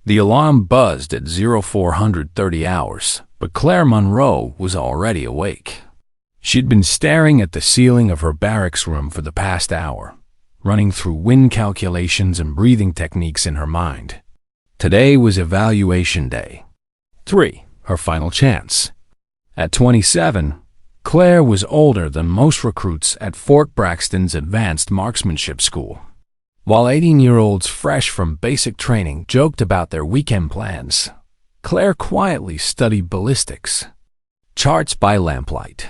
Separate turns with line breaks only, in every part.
The alarm buzzed at 0430 hours, but Claire Monroe was already awake. She'd been staring at the ceiling of her barracks room for the past hour, running through wind calculations and breathing techniques in her mind. Today was evaluation day. 3, her final chance. At 27, Claire was older than most recruits at Fort Braxton's Advanced Marksmanship School. While 18-year-olds fresh from basic training joked about their weekend plans, Claire quietly studied ballistics, charts by lamplight.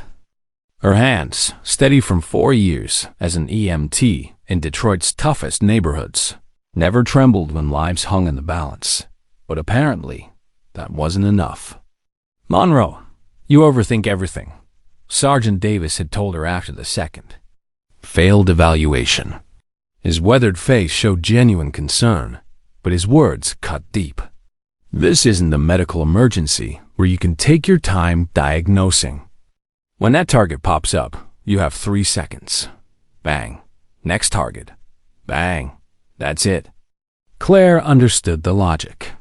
Her hands, steady from 4 years as an EMT in Detroit's toughest neighborhoods, never trembled when lives hung in the balance. But apparently, that wasn't enough. "Monroe, you overthink everything," Sergeant Davis had told her after the second failed evaluation. His weathered face showed genuine concern, but his words cut deep. This isn't a medical emergency where you can take your time diagnosing. When that target pops up, you have 3 seconds. Bang. Next target. Bang. That's it. Claire understood the logic.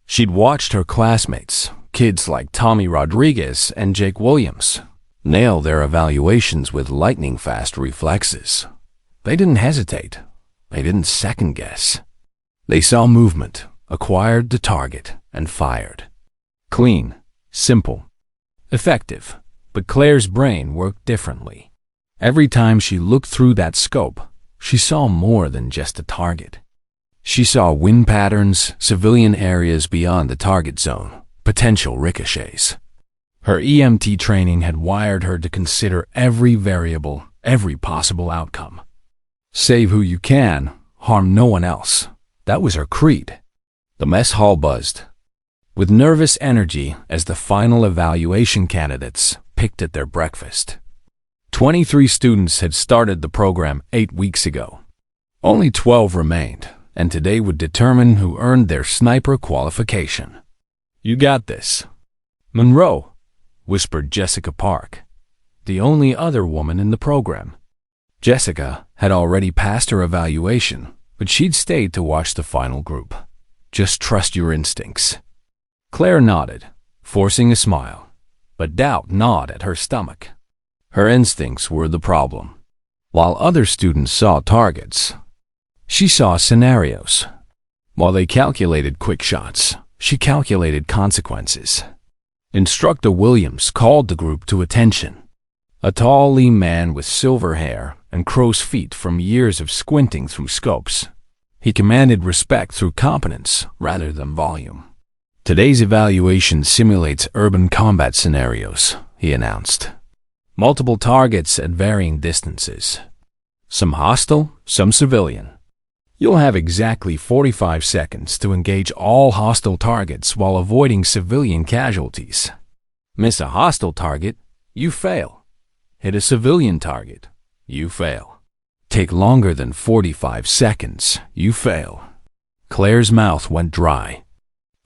She'd watched her classmates, kids like Tommy Rodriguez and Jake Williams, nail their evaluations with lightning-fast reflexes. They didn't hesitate. They didn't second-guess. They saw movement, acquired the target, and fired. Clean, simple, effective. But Claire's brain worked differently. Every time she looked through that scope, she saw more than just a target. She saw wind patterns, civilian areas beyond the target zone, potential ricochets. Her EMT training had wired her to consider every variable, every possible outcome. Save who you can, harm no one else. That was her creed. The mess hall buzzed with nervous energy as the final evaluation candidates picked at their breakfast. 23 students had started the program 8 weeks ago. Only 12 remained, and today would determine who earned their sniper qualification. "You got this." "Monroe," whispered Jessica Park, the only other woman in the program. Jessica had already passed her evaluation, but she'd stayed to watch the final group. "Just trust your instincts." Claire nodded, forcing a smile, but doubt gnawed at her stomach. Her instincts were the problem. While other students saw targets, she saw scenarios. While they calculated quick shots, she calculated consequences. Instructor Williams called the group to attention. A tall, lean man with silver hair and crow's feet from years of squinting through scopes. He commanded respect through competence rather than volume. "Today's evaluation simulates urban combat scenarios," he announced. "Multiple targets at varying distances. Some hostile, some civilian. You'll have exactly 45 seconds to engage all hostile targets while avoiding civilian casualties. Miss a hostile target, you fail. Hit a civilian target, you fail. Take longer than 45 seconds, you fail." Claire's mouth went dry.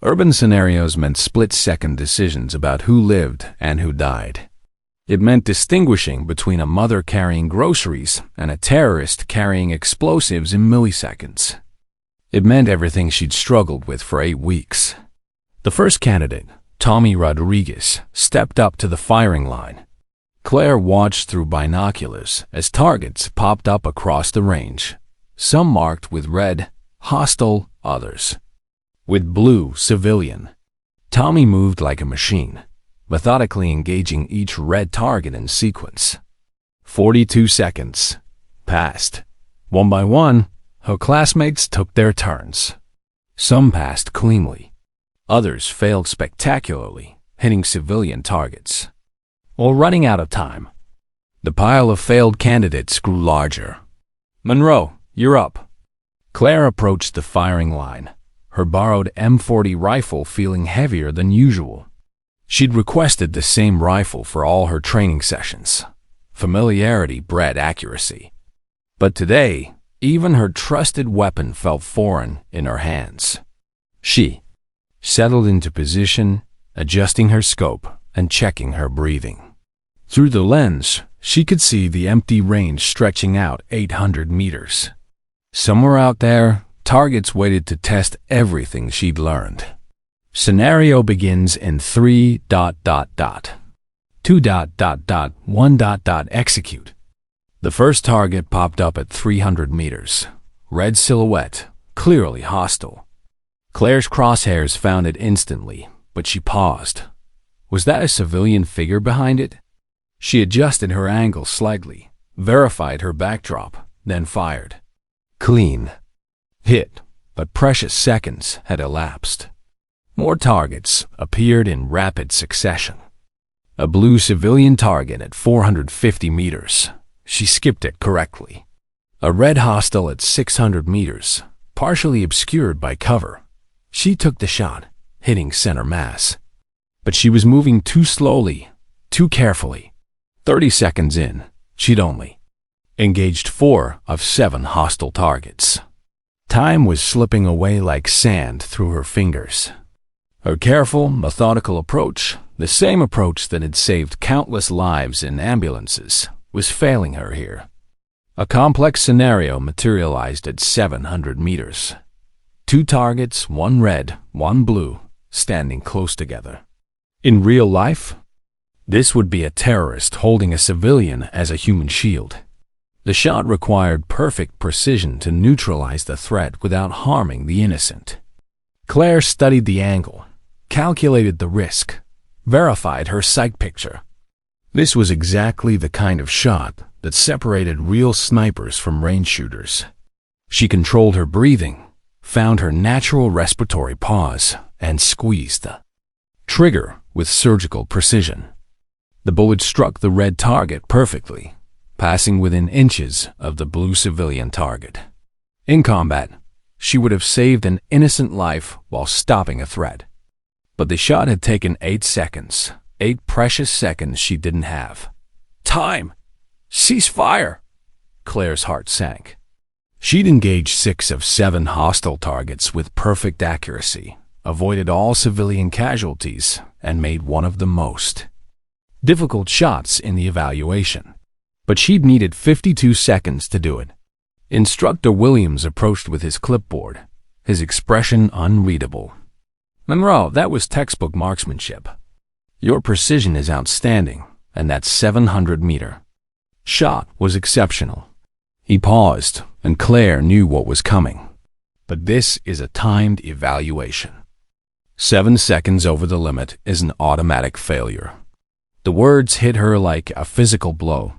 Urban scenarios meant split-second decisions about who lived and who died. It meant distinguishing between a mother carrying groceries and a terrorist carrying explosives in milliseconds. It meant everything she'd struggled with for 8 weeks. The first candidate, Tommy Rodriguez, stepped up to the firing line. Claire watched through binoculars as targets popped up across the range, some marked with red, hostile, others with blue, civilian. Tommy moved like a machine, methodically engaging each red target in sequence. 42 seconds passed. One by one, her classmates took their turns. Some passed cleanly. Others failed spectacularly, hitting civilian targets or running out of time. The pile of failed candidates grew larger. "Monroe, you're up." Claire approached the firing line, her borrowed M40 rifle feeling heavier than usual. She'd requested the same rifle for all her training sessions. Familiarity bred accuracy. But today, even her trusted weapon felt foreign in her hands. She settled into position, adjusting her scope and checking her breathing. Through the lens, she could see the empty range stretching out 800 meters. Somewhere out there, Targets waited to test everything she'd learned. Scenario begins in 3... 2... 1... execute. The first target popped up at 300 meters. Red silhouette, clearly hostile. Claire's crosshairs found it instantly, but she paused. Was that a civilian figure behind it? She adjusted her angle slightly, verified her backdrop, then fired. Clean. Hit, but precious seconds had elapsed. More targets appeared in rapid succession. A blue civilian target at 450 meters. She skipped it correctly. A red hostile at 600 meters, partially obscured by cover. She took the shot, hitting center mass. But she was moving too slowly, too carefully. 30 seconds in, she'd only engaged 4 of 7 hostile targets. Time was slipping away like sand through her fingers. Her careful, methodical approach, the same approach that had saved countless lives in ambulances, was failing her here. A complex scenario materialized at 700 meters. 2 targets, 1 red, 1 blue, standing close together. In real life, this would be a terrorist holding a civilian as a human shield. The shot required perfect precision to neutralize the threat without harming the innocent. Claire studied the angle, calculated the risk, verified her sight picture. This was exactly the kind of shot that separated real snipers from range shooters. She controlled her breathing, found her natural respiratory pause, and squeezed the trigger with surgical precision. The bullet struck the red target perfectly, passing within inches of the blue civilian target. In combat, she would have saved an innocent life while stopping a threat. But the shot had taken 8 seconds, 8 precious seconds she didn't have. Time! Cease fire! Claire's heart sank. She'd engaged 6 of 7 hostile targets with perfect accuracy, avoided all civilian casualties, and made one of the most difficult shots in the evaluation. But she'd needed 52 seconds to do it. Instructor Williams approached with his clipboard, his expression unreadable. "Monroe, that was textbook marksmanship. Your precision is outstanding, and that 700-meter shot was exceptional." He paused, and Claire knew what was coming. But this is a timed evaluation. 7 seconds over the limit is an automatic failure. The words hit her like a physical blow.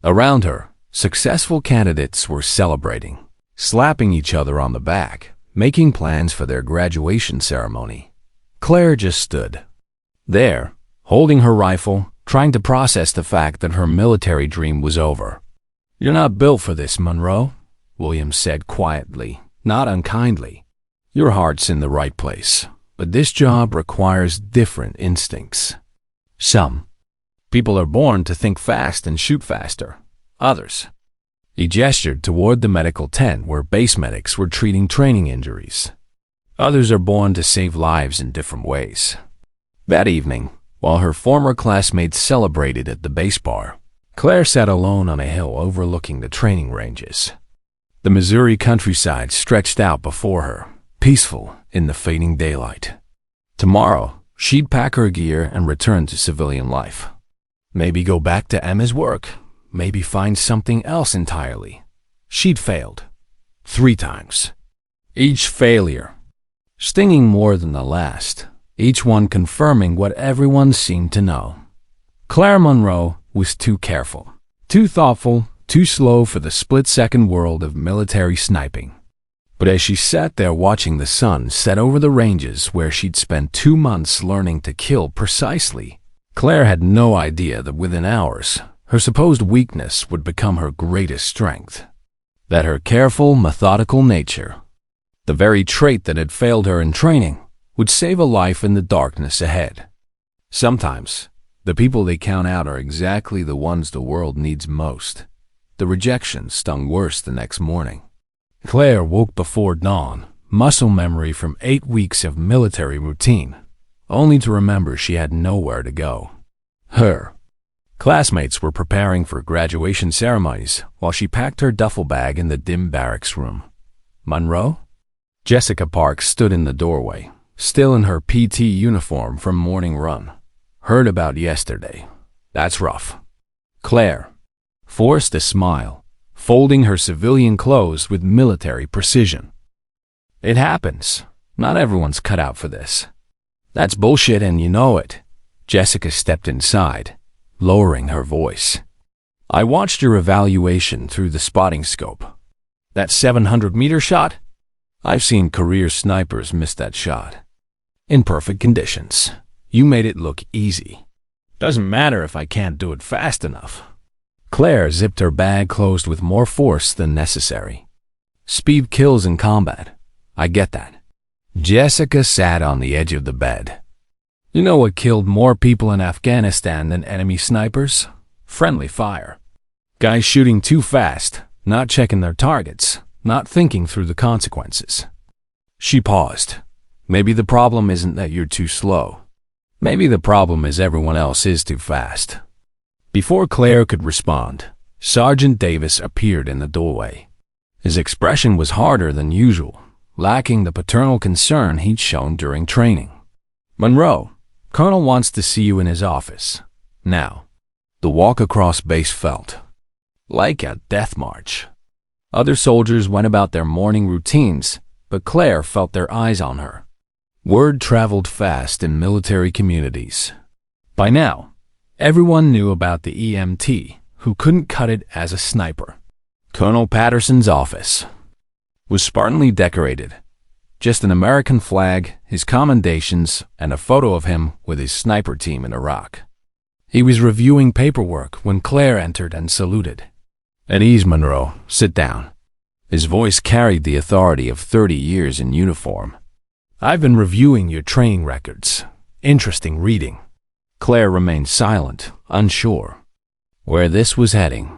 Around her, successful candidates were celebrating, slapping each other on the back, making plans for their graduation ceremony. Claire just stood there, holding her rifle, trying to process the fact that her military dream was over. "You're not built for this, Monroe," Williams said quietly, not unkindly. "Your heart's in the right place, but this job requires different instincts. Some people are born to think fast and shoot faster. Others—" He gestured toward the medical tent where base medics were treating training injuries. "Others are born to save lives in different ways." That evening, while her former classmates celebrated at the base bar, Claire sat alone on a hill overlooking the training ranges. The Missouri countryside stretched out before her, peaceful in the fading daylight. Tomorrow, she'd pack her gear and return to civilian life. Maybe go back to Emma's work, maybe find something else entirely. She'd failed 3 times. Each failure stinging more than the last, each one confirming what everyone seemed to know. Claire Monroe was too careful, too thoughtful, too slow for the split-second world of military sniping. But as she sat there watching the sun set over the ranges where she'd spent 2 months learning to kill precisely, Claire had no idea that within hours, her supposed weakness would become her greatest strength. That her careful, methodical nature, the very trait that had failed her in training, would save a life in the darkness ahead. Sometimes, the people they count out are exactly the ones the world needs most. The rejection stung worse the next morning. Claire woke before dawn, muscle memory from 8 weeks of military routine, only to remember she had nowhere to go. Her classmates were preparing for graduation ceremonies while she packed her duffel bag in the dim barracks room. Monroe? Jessica Parks stood in the doorway, still in her PT uniform from morning run. Heard about yesterday. That's rough. Claire forced a smile, folding her civilian clothes with military precision. It happens. Not everyone's cut out for this. That's bullshit and you know it. Jessica stepped inside, lowering her voice. I watched your evaluation through the spotting scope. That 700-meter shot? I've seen career snipers miss that shot. In perfect conditions. You made it look easy. Doesn't matter if I can't do it fast enough. Claire zipped her bag closed with more force than necessary. Speed kills in combat. I get that. Jessica sat on the edge of the bed. You know what killed more people in Afghanistan than enemy snipers? Friendly fire. Guys shooting too fast, not checking their targets, not thinking through the consequences. She paused. Maybe the problem isn't that you're too slow. Maybe the problem is everyone else is too fast. Before Claire could respond, Sergeant Davis appeared in the doorway. His expression was harder than usual, lacking the paternal concern he'd shown during training. Monroe, Colonel wants to see you in his office. Now. The walk across base felt like a death march. Other soldiers went about their morning routines, but Claire felt their eyes on her. Word traveled fast in military communities. By now, everyone knew about the EMT who couldn't cut it as a sniper. Colonel Patterson's office was spartanly decorated. Just an American flag, his commendations, and a photo of him with his sniper team in Iraq. He was reviewing paperwork when Claire entered and saluted. At ease, Monroe. Sit down. His voice carried the authority of 30 years in uniform. I've been reviewing your training records. Interesting reading. Claire remained silent, unsure where this was heading.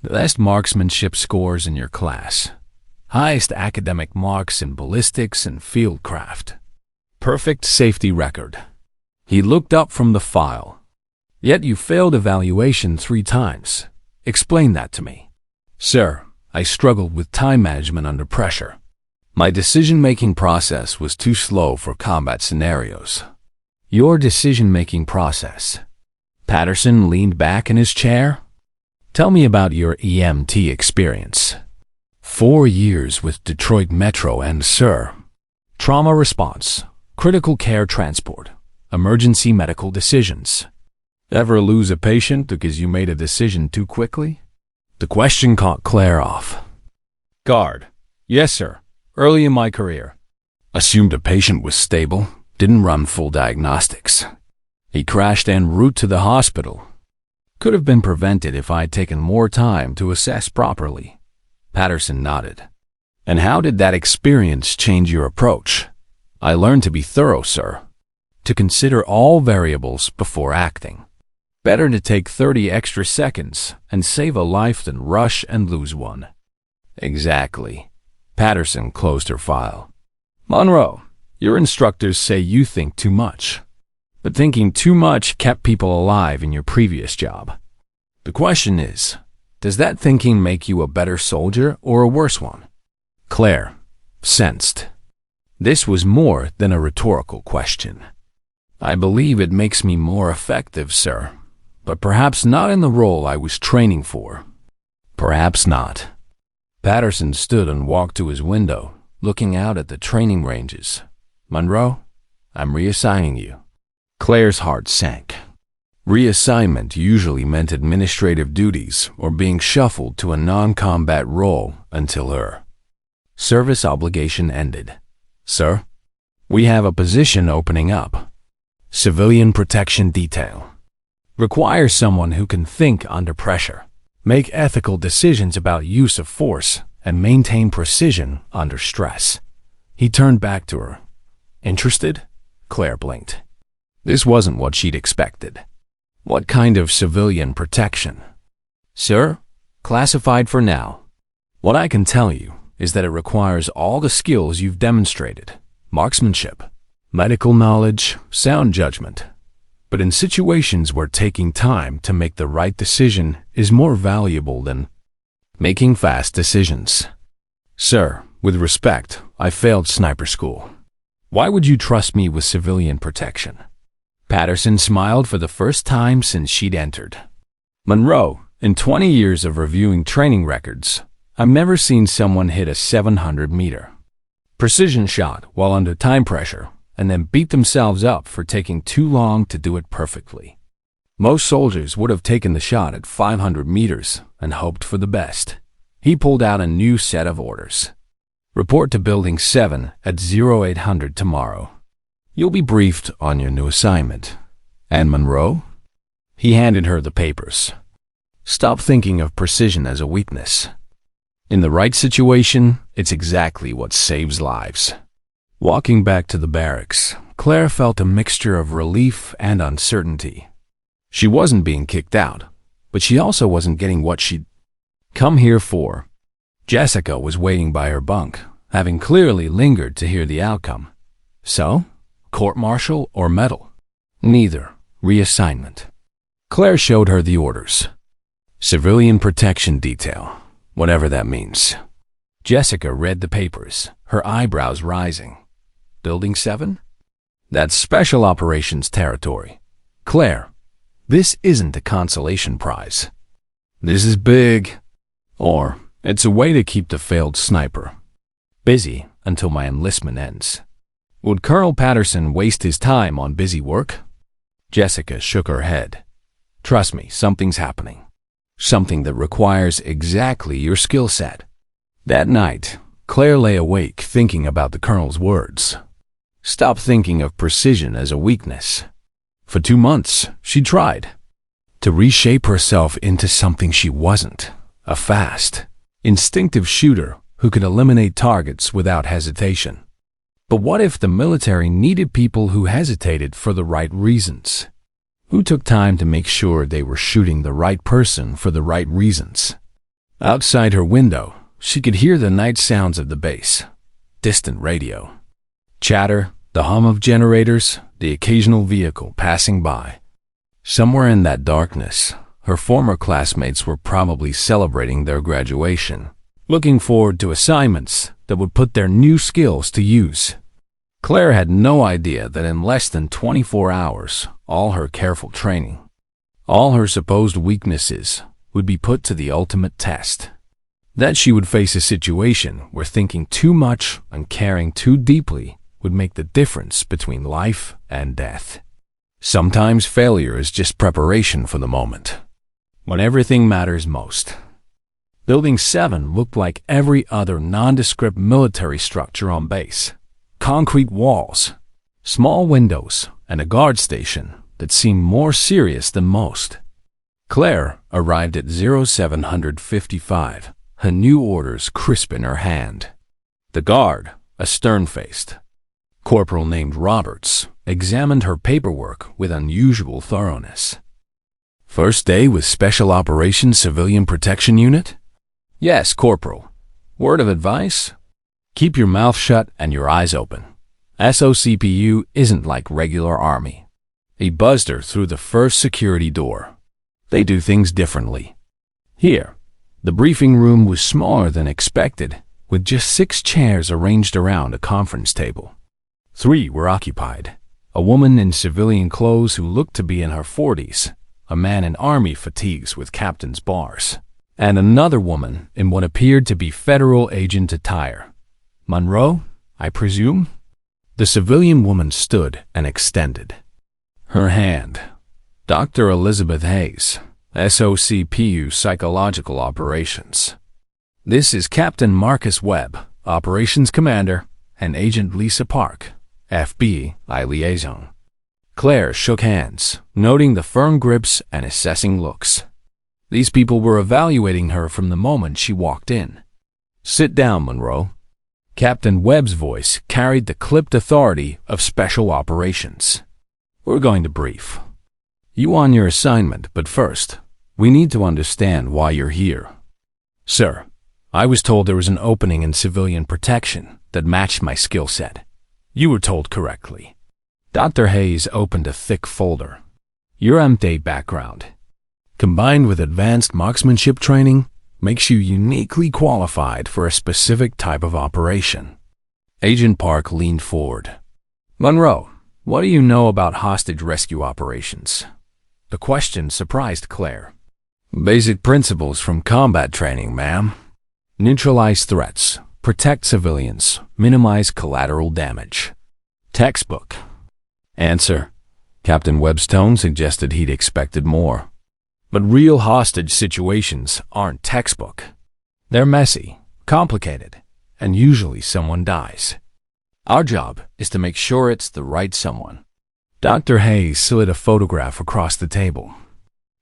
The best marksmanship scores in your class. Highest academic marks in ballistics and fieldcraft. Perfect safety record. He looked up from the file. Yet you failed evaluation 3 times. Explain that to me. Sir, I struggled with time management under pressure. My decision-making process was too slow for combat scenarios. Your decision-making process. Patterson leaned back in his chair. Tell me about your EMT experience. 4 years with Detroit Metro and, sir, trauma response, critical care transport, emergency medical decisions. Ever lose a patient because you made a decision too quickly? The question caught Claire off. Guard. Yes, sir. Early in my career. Assumed a patient was stable, didn't run full diagnostics. He crashed en route to the hospital. Could have been prevented if I'd taken more time to assess properly. Patterson nodded. And how did that experience change your approach? I learned to be thorough, sir. To consider all variables before acting. Better to take 30 extra seconds and save a life than rush and lose one. Exactly. Patterson closed her file. Monroe, your instructors say you think too much. But thinking too much kept people alive in your previous job. The question is, does that thinking make you a better soldier or a worse one? Claire sensed. This was more than a rhetorical question. I believe it makes me more effective, sir. But perhaps not in the role I was training for. Perhaps not. Patterson stood and walked to his window, looking out at the training ranges. Monroe, I'm reassigning you. Claire's heart sank. Reassignment usually meant administrative duties or being shuffled to a non-combat role until her service obligation ended. Sir, we have a position opening up. Civilian protection detail. Requires someone who can think under pressure, make ethical decisions about use of force, and maintain precision under stress. He turned back to her. Interested? Claire blinked. This wasn't what she'd expected. What kind of civilian protection? Sir, classified for now. What I can tell you is that it requires all the skills you've demonstrated. Marksmanship, medical knowledge, sound judgment. But in situations where taking time to make the right decision is more valuable than making fast decisions. Sir, with respect, I failed sniper school. Why would you trust me with civilian protection? Patterson smiled for the first time since she'd entered. Monroe, in 20 years of reviewing training records, I've never seen someone hit a 700-meter precision shot while under time pressure and then beat themselves up for taking too long to do it perfectly. Most soldiers would have taken the shot at 500 meters and hoped for the best. He pulled out a new set of orders. Report to Building 7 at 0800 tomorrow. You'll be briefed on your new assignment. And Monroe? He handed her the papers. Stop thinking of precision as a weakness. In the right situation, it's exactly what saves lives. Walking back to the barracks, Claire felt a mixture of relief and uncertainty. She wasn't being kicked out, but she also wasn't getting what she'd come here for. Jessica was waiting by her bunk, having clearly lingered to hear the outcome. So, court-martial or medal? Neither. Reassignment. Claire showed her the orders. Civilian protection detail, whatever that means. Jessica read the papers, her eyebrows rising. Building 7? That's special operations territory. Claire, this isn't a consolation prize. This is big. Or, it's a way to keep the failed sniper busy until my enlistment ends. Would Colonel Patterson waste his time on busy work? Jessica shook her head. Trust me, something's happening. Something that requires exactly your skill set. That night, Claire lay awake thinking about the Colonel's words. Stop thinking of precision as a weakness. For 2 months, she tried to reshape herself into something she wasn't. A fast, instinctive shooter who could eliminate targets without hesitation. But what if the military needed people who hesitated for the right reasons? Who took time to make sure they were shooting the right person for the right reasons? Outside her window, she could hear the night sounds of the base. Distant radio. Chatter, the hum of generators, the occasional vehicle passing by. Somewhere in that darkness, her former classmates were probably celebrating their graduation, looking forward to assignments that would put their new skills to use. Claire had no idea that in less than 24 hours, all her careful training, all her supposed weaknesses, would be put to the ultimate test. That she would face a situation where thinking too much and caring too deeply would make the difference between life and death. Sometimes failure is just preparation for the moment, when everything matters most. Building 7 looked like every other nondescript military structure on base. Concrete walls, small windows, and a guard station that seemed more serious than most. Claire arrived at 0755, her new orders crisp in her hand. The guard, a stern-faced corporal named Roberts, examined her paperwork with unusual thoroughness. First day with Special Operations Civilian Protection Unit? Yes, Corporal. Word of advice? Keep your mouth shut and your eyes open. SOCPU isn't like regular Army. He buzzed her through the first security door. They do things differently. Here, the briefing room was smaller than expected, with just 6 chairs arranged around a conference table. 3 were occupied. A woman in civilian clothes who looked to be in her 40s, a man in Army fatigues with captain's bars, and another woman in what appeared to be federal agent attire. Monroe, I presume? The civilian woman stood and extended her hand. Dr. Elizabeth Hayes, SOCPU Psychological Operations. This is Captain Marcus Webb, Operations Commander, and Agent Lisa Park, FBI Liaison. Claire shook hands, noting the firm grips and assessing looks. These people were evaluating her from the moment she walked in. Sit down, Monroe. Captain Webb's voice carried the clipped authority of Special Operations. We're going to brief you on your assignment, but first, we need to understand why you're here. Sir, I was told there was an opening in civilian protection that matched my skill set. You were told correctly. Dr. Hayes opened a thick folder. Your MD background, combined with advanced marksmanship training, makes you uniquely qualified for a specific type of operation. Agent Park leaned forward. Monroe, what do you know about hostage rescue operations? The question surprised Claire. Basic principles from combat training, ma'am. Neutralize threats, protect civilians, minimize collateral damage. Textbook. Answer. Captain Webb's tone suggested he'd expected more. But real hostage situations aren't textbook. They're messy, complicated, and usually someone dies. Our job is to make sure it's the right someone. Dr. Hayes slid a photograph across the table.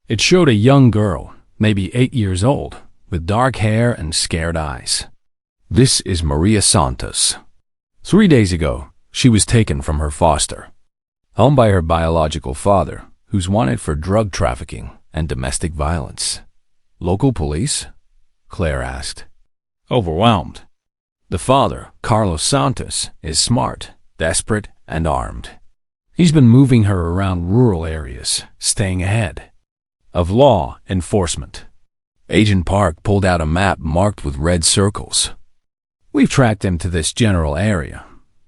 It showed a young girl, maybe 8 years old, with dark hair and scared eyes. This is Maria Santos. 3 days ago, she was taken from her foster home by her biological father, who's wanted for drug trafficking and domestic violence. Local police? Claire asked. Overwhelmed. The father, Carlos Santos, is smart, desperate, and armed. He's been moving her around rural areas, staying ahead of law enforcement. Agent Park pulled out a map marked with red circles. We've tracked him to this general area,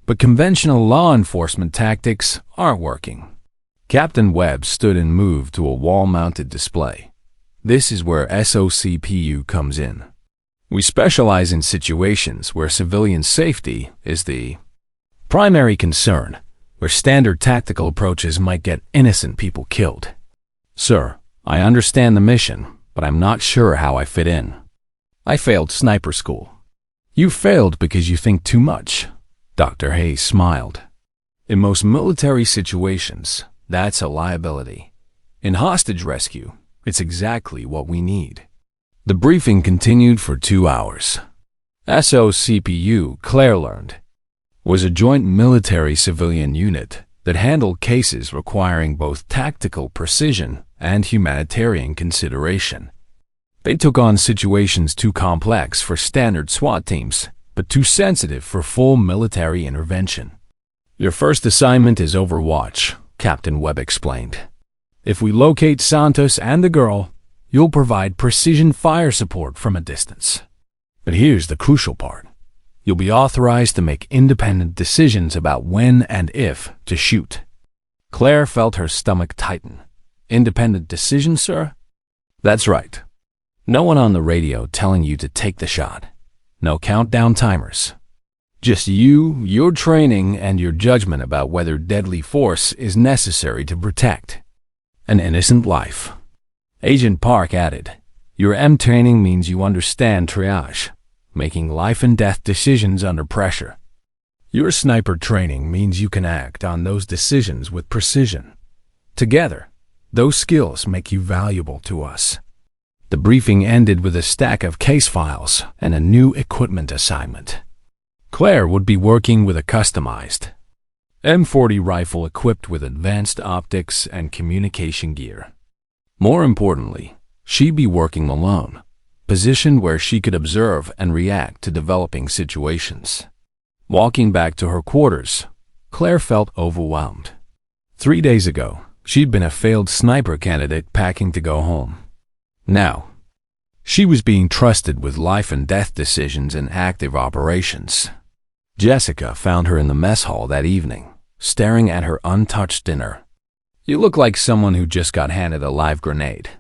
but conventional law enforcement tactics aren't working. Captain Webb stood and moved to a wall-mounted display. This is where SOCPU comes in. We specialize in situations where civilian safety is the primary concern, where standard tactical approaches might get innocent people killed. Sir, I understand the mission, but I'm not sure how I fit in. I failed sniper school. You failed because you think too much. Dr. Hayes smiled. In most military situations, that's a liability. In hostage rescue, it's exactly what we need. The briefing continued for 2 hours. SOCPU, Claire learned, was a joint military-civilian unit that handled cases requiring both tactical precision and humanitarian consideration. They took on situations too complex for standard SWAT teams, but too sensitive for full military intervention. Your first assignment is overwatch, Captain Webb explained. If we locate Santos and the girl, you'll provide precision fire support from a distance. But here's the crucial part. You'll be authorized to make independent decisions about when and if to shoot. Claire felt her stomach tighten. Independent decision, sir? That's right. No one on the radio telling you to take the shot. No countdown timers. Just you, your training, and your judgment about whether deadly force is necessary to protect an innocent life. Agent Park added, your M training means you understand triage, making life and death decisions under pressure. Your sniper training means you can act on those decisions with precision. Together, those skills make you valuable to us. The briefing ended with a stack of case files and a new equipment assignment. Claire would be working with a customized M40 rifle equipped with advanced optics and communication gear. More importantly, she'd be working alone, positioned where she could observe and react to developing situations. Walking back to her quarters, Claire felt overwhelmed. 3 days ago, she'd been a failed sniper candidate packing to go home. Now, she was being trusted with life and death decisions in active operations. Jessica found her in the mess hall that evening, staring at her untouched dinner. You look like someone who just got handed a live grenade.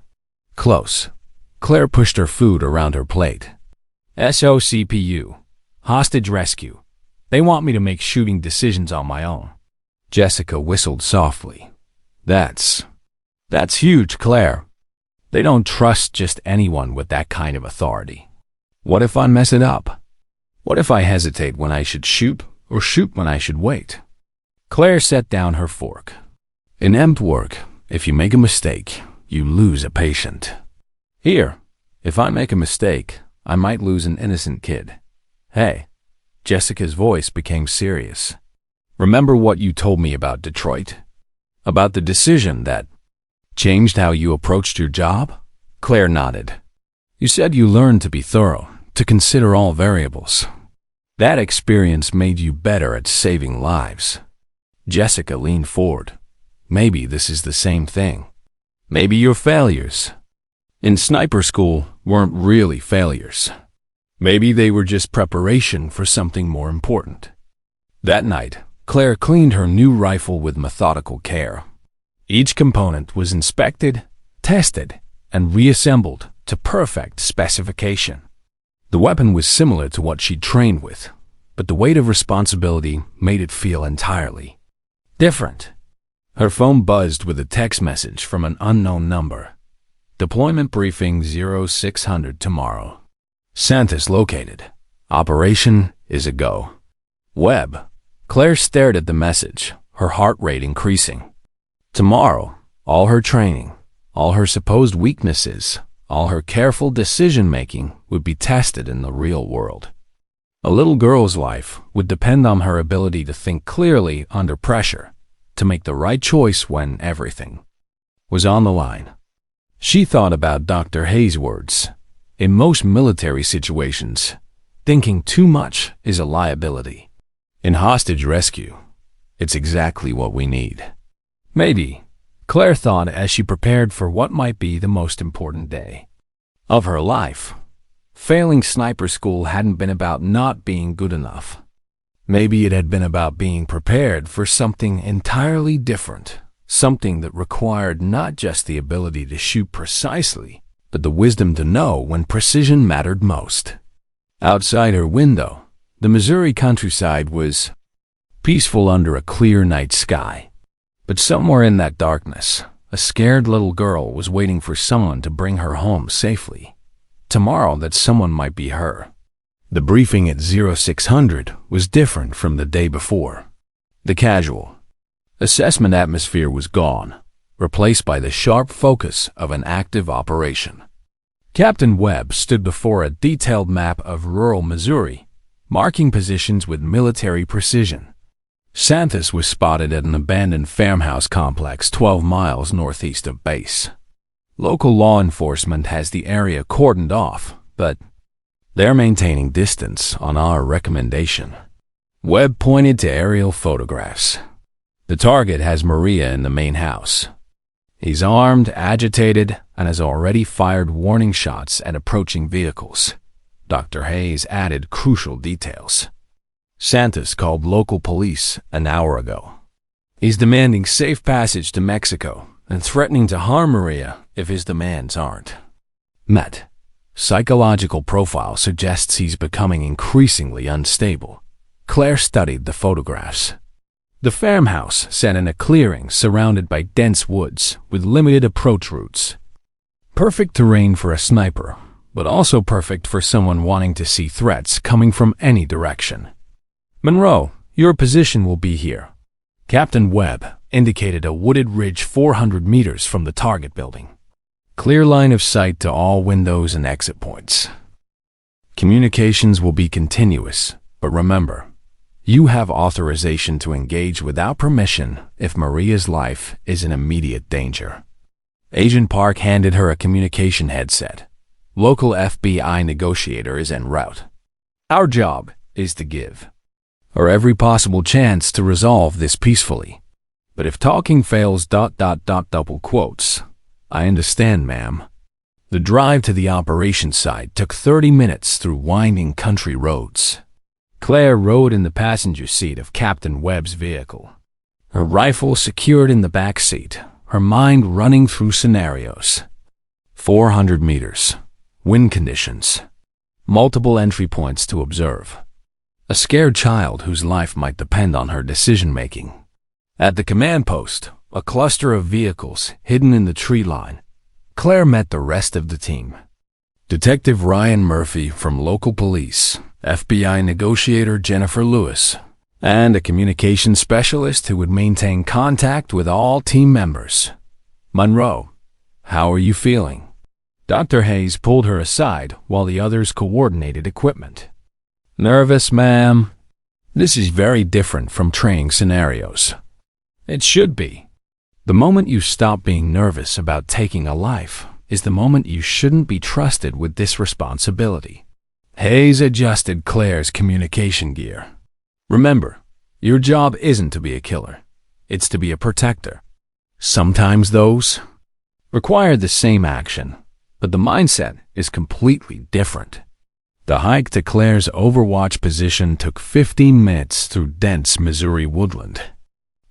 Close. Claire pushed her food around her plate. SOCPU, hostage rescue. They want me to make shooting decisions on my own. Jessica whistled softly. That's huge, Claire. They don't trust just anyone with that kind of authority. What if I mess it up? What if I hesitate when I should shoot or shoot when I should wait? Claire set down her fork. In EMT work, if you make a mistake, you lose a patient. Here, if I make a mistake, I might lose an innocent kid. Hey, Jessica's voice became serious. Remember what you told me about Detroit? About the decision that changed how you approached your job? Claire nodded. You said you learned to be thorough, to consider all variables. That experience made you better at saving lives. Jessica leaned forward. Maybe this is the same thing. Maybe your failures in sniper school weren't really failures. Maybe they were just preparation for something more important. That night, Claire cleaned her new rifle with methodical care. Each component was inspected, tested, and reassembled to perfect specification. The weapon was similar to what she'd trained with, but the weight of responsibility made it feel entirely different. Her phone buzzed with a text message from an unknown number. Deployment briefing 0600 tomorrow. Santos located. Operation is a go. Webb. Claire stared at the message, her heart rate increasing. Tomorrow, all her training, all her supposed weaknesses, all her careful decision-making would be tested in the real world. A little girl's life would depend on her ability to think clearly under pressure, to make the right choice when everything was on the line. She thought about Dr. Hayes' words. In most military situations, thinking too much is a liability. In hostage rescue, it's exactly what we need. Maybe, Claire thought as she prepared for what might be the most important day of her life. Failing sniper school hadn't been about not being good enough. Maybe it had been about being prepared for something entirely different, something that required not just the ability to shoot precisely, but the wisdom to know when precision mattered most. Outside her window, the Missouri countryside was peaceful under a clear night sky. But somewhere in that darkness, a scared little girl was waiting for someone to bring her home safely. Tomorrow that someone might be her. The briefing at 0600 was different from the day before. The casual assessment atmosphere was gone, replaced by the sharp focus of an active operation. Captain Webb stood before a detailed map of rural Missouri, marking positions with military precision. Santos was spotted at an abandoned farmhouse complex 12 miles northeast of base. Local law enforcement has the area cordoned off, but they're maintaining distance on our recommendation. Webb pointed to aerial photographs. The target has Maria in the main house. He's armed, agitated, and has already fired warning shots at approaching vehicles. Dr. Hayes added crucial details. Santos called local police an hour ago. He's demanding safe passage to Mexico and threatening to harm Maria if his demands aren't met. Psychological profile suggests he's becoming increasingly unstable. Claire studied the photographs. The farmhouse sat in a clearing surrounded by dense woods with limited approach routes. Perfect terrain for a sniper, but also perfect for someone wanting to see threats coming from any direction. Monroe, your position will be here. Captain Webb indicated a wooded ridge 400 meters from the target building. Clear line of sight to all windows and exit points. Communications will be continuous, but remember, you have authorization to engage without permission if Maria's life is in immediate danger. Agent Park handed her a communication headset. Local FBI negotiator is en route. Our job is to give her every possible chance to resolve this peacefully. But if talking fails ... double quotes. I understand, ma'am. The drive to the operations site took 30 minutes through winding country roads. Claire rode in the passenger seat of Captain Webb's vehicle, her rifle secured in the back seat, her mind running through scenarios. 400 meters, wind conditions, multiple entry points to observe. A scared child whose life might depend on her decision-making. At the command post, a cluster of vehicles hidden in the tree line, Claire met the rest of the team. Detective Ryan Murphy from local police, FBI negotiator Jennifer Lewis, and a communications specialist who would maintain contact with all team members. Monroe, how are you feeling? Dr. Hayes pulled her aside while the others coordinated equipment. Nervous, ma'am. This is very different from training scenarios. It should be. The moment you stop being nervous about taking a life is the moment you shouldn't be trusted with this responsibility. Hayes adjusted Claire's communication gear. Remember, your job isn't to be a killer. It's to be a protector. Sometimes those require the same action, but the mindset is completely different. The hike to Claire's overwatch position took 15 minutes through dense Missouri woodland.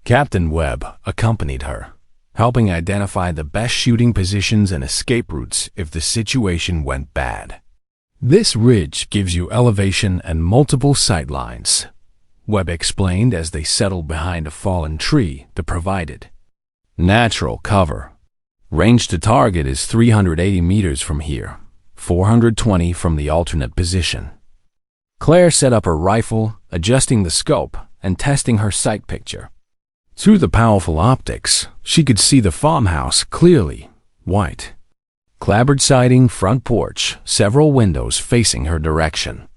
Captain Webb accompanied her, helping identify the best shooting positions and escape routes if the situation went bad. This ridge gives you elevation and multiple sight lines, Webb explained as they settled behind a fallen tree that provided natural cover. Range to target is 380 meters from here, 420 from the alternate position. Claire set up her rifle, adjusting the scope and testing her sight picture. Through the powerful optics, she could see the farmhouse clearly, white. Clapboard siding, front porch, several windows facing her direction.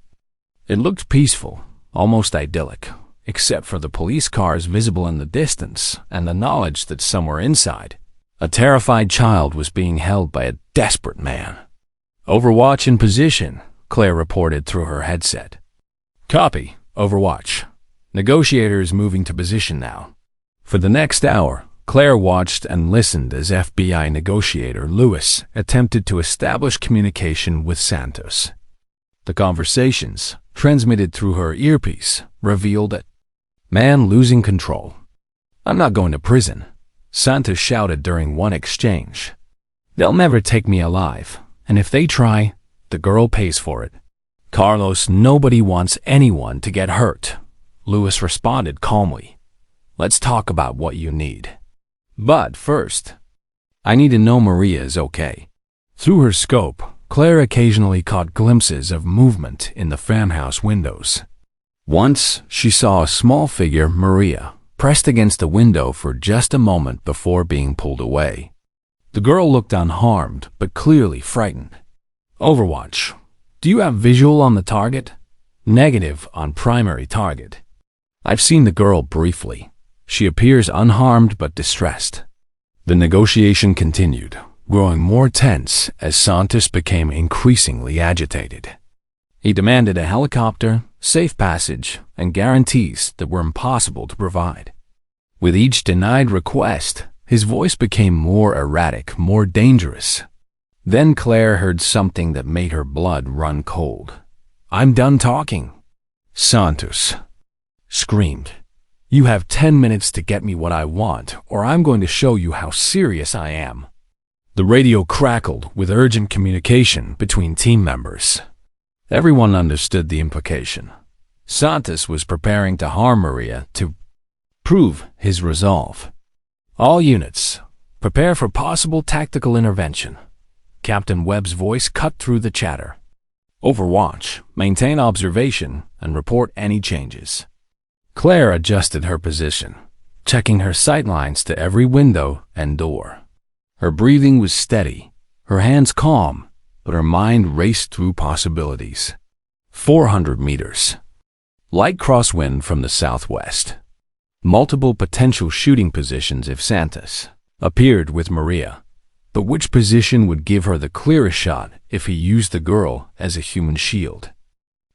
It looked peaceful, almost idyllic, except for the police cars visible in the distance and the knowledge that somewhere inside, a terrified child was being held by a desperate man. Overwatch in position, Claire reported through her headset. Copy, Overwatch. Negotiator is moving to position now. For the next hour, Claire watched and listened as FBI negotiator Lewis attempted to establish communication with Santos. The conversations, transmitted through her earpiece, revealed that man losing control. I'm not going to prison, Santos shouted during one exchange. They'll never take me alive, and if they try, the girl pays for it. Carlos, nobody wants anyone to get hurt, Lewis responded calmly. Let's talk about what you need. But first, I need to know Maria is okay. Through her scope, Claire occasionally caught glimpses of movement in the farmhouse windows. Once, she saw a small figure, Maria, pressed against the window for just a moment before being pulled away. The girl looked unharmed, but clearly frightened. Overwatch. Do you have visual on the target? Negative on primary target. I've seen the girl briefly. She appears unharmed but distressed. The negotiation continued, growing more tense as Santos became increasingly agitated. He demanded a helicopter, safe passage, and guarantees that were impossible to provide. With each denied request, his voice became more erratic, more dangerous. Then Claire heard something that made her blood run cold. I'm done talking, Santos screamed. You have 10 minutes to get me what I want, or I'm going to show you how serious I am. The radio crackled with urgent communication between team members. Everyone understood the implication. Santos was preparing to harm Maria to prove his resolve. All units, prepare for possible tactical intervention. Captain Webb's voice cut through the chatter. Overwatch, maintain observation, and report any changes. Claire adjusted her position, checking her sight lines to every window and door. Her breathing was steady, her hands calm, but her mind raced through possibilities. 400 meters. Light crosswind from the southwest. Multiple potential shooting positions if Santos appeared with Maria. But which position would give her the clearest shot if he used the girl as a human shield?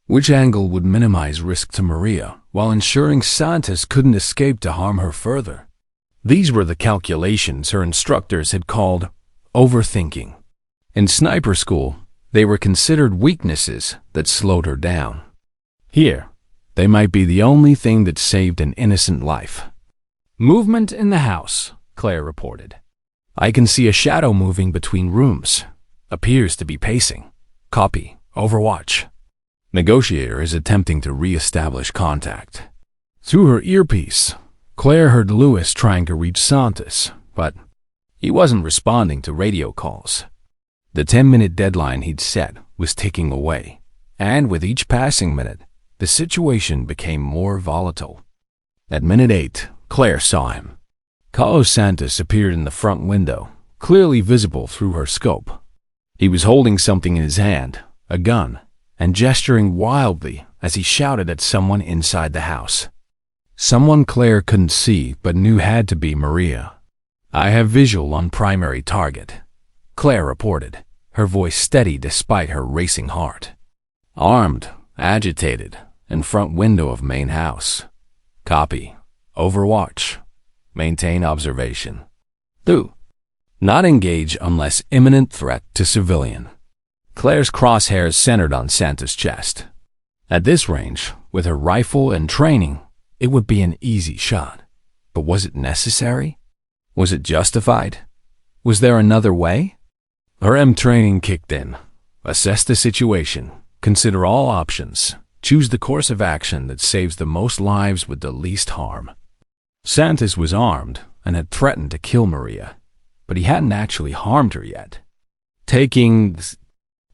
Which angle would minimize risk to Maria while ensuring Santos couldn't escape to harm her further? These were the calculations her instructors had called overthinking. In sniper school, they were considered weaknesses that slowed her down. Here, they might be the only thing that saved an innocent life. Movement in the house, Claire reported. I can see a shadow moving between rooms. Appears to be pacing. Copy. Overwatch. Negotiator is attempting to re-establish contact. Through her earpiece, Claire heard Lewis trying to reach Santos, but he wasn't responding to radio calls. The 10-minute deadline he'd set was ticking away, and with each passing minute, the situation became more volatile. At minute 8, Claire saw him. Carlos Santos appeared in the front window, clearly visible through her scope. He was holding something in his hand, a gun, and gesturing wildly as he shouted at someone inside the house. Someone Claire couldn't see but knew had to be Maria. I have visual on primary target, Claire reported, her voice steady despite her racing heart. Armed, agitated, in front window of main house. Copy. Overwatch. Maintain observation. 2. Not engage unless imminent threat to civilian. Claire's crosshairs centered on Santa's chest. At this range, with her rifle and training, it would be an easy shot. But was it necessary? Was it justified? Was there another way? Her M training kicked in. Assess the situation. Consider all options. Choose the course of action that saves the most lives with the least harm. Santos was armed and had threatened to kill Maria, but he hadn't actually harmed her yet. Taking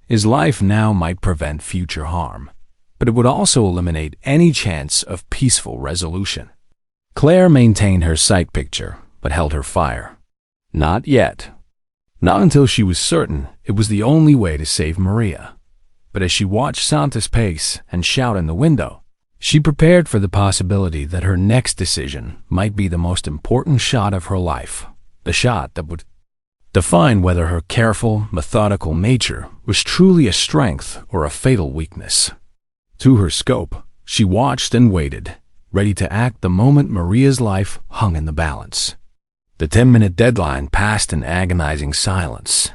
his life now might prevent future harm, but it would also eliminate any chance of peaceful resolution. Claire maintained her sight picture, but held her fire. Not yet. Not until she was certain it was the only way to save Maria. But as she watched Santos pace and shout in the window, she prepared for the possibility that her next decision might be the most important shot of her life, the shot that would define whether her careful, methodical nature was truly a strength or a fatal weakness. Through her scope, she watched and waited, ready to act the moment Maria's life hung in the balance. The 10-minute deadline passed in agonizing silence.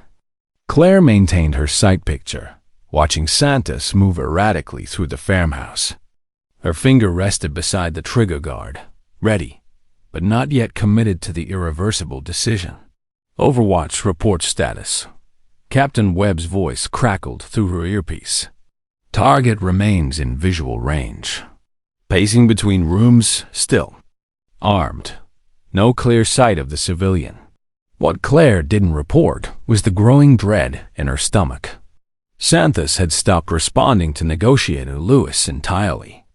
Claire maintained her sight picture, watching Santos move erratically through the farmhouse. Her finger rested beside the trigger guard, ready, but not yet committed to the irreversible decision. Overwatch report status. Captain Webb's voice crackled through her earpiece. Target remains in visual range. Pacing between rooms, still. Armed. No clear sight of the civilian. What Claire didn't report was the growing dread in her stomach. Santos had stopped responding to negotiator Lewis entirely.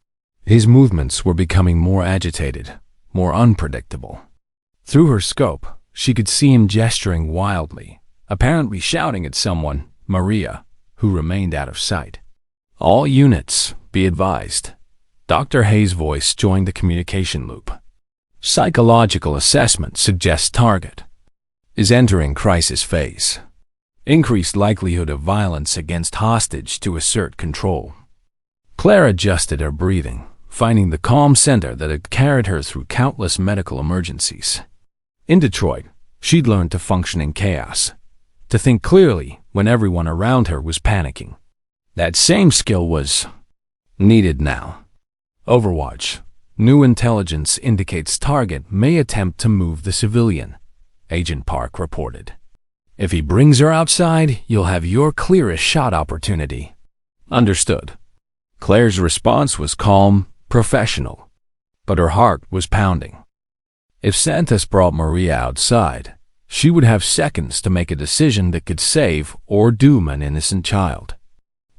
His movements were becoming more agitated, more unpredictable. Through her scope, she could see him gesturing wildly, apparently shouting at someone, Maria, who remained out of sight. All units, be advised. Dr. Hayes' voice joined the communication loop. Psychological assessment suggests target is entering crisis phase. Increased likelihood of violence against hostage to assert control. Claire adjusted her breathing, finding the calm center that had carried her through countless medical emergencies. In Detroit, she'd learned to function in chaos, to think clearly when everyone around her was panicking. That same skill was needed now. Overwatch. New intelligence indicates target may attempt to move the civilian, Agent Park reported. If he brings her outside, you'll have your clearest shot opportunity. Understood. Claire's response was calm, professional, but her heart was pounding. If Santos brought Maria outside, she would have seconds to make a decision that could save or doom an innocent child.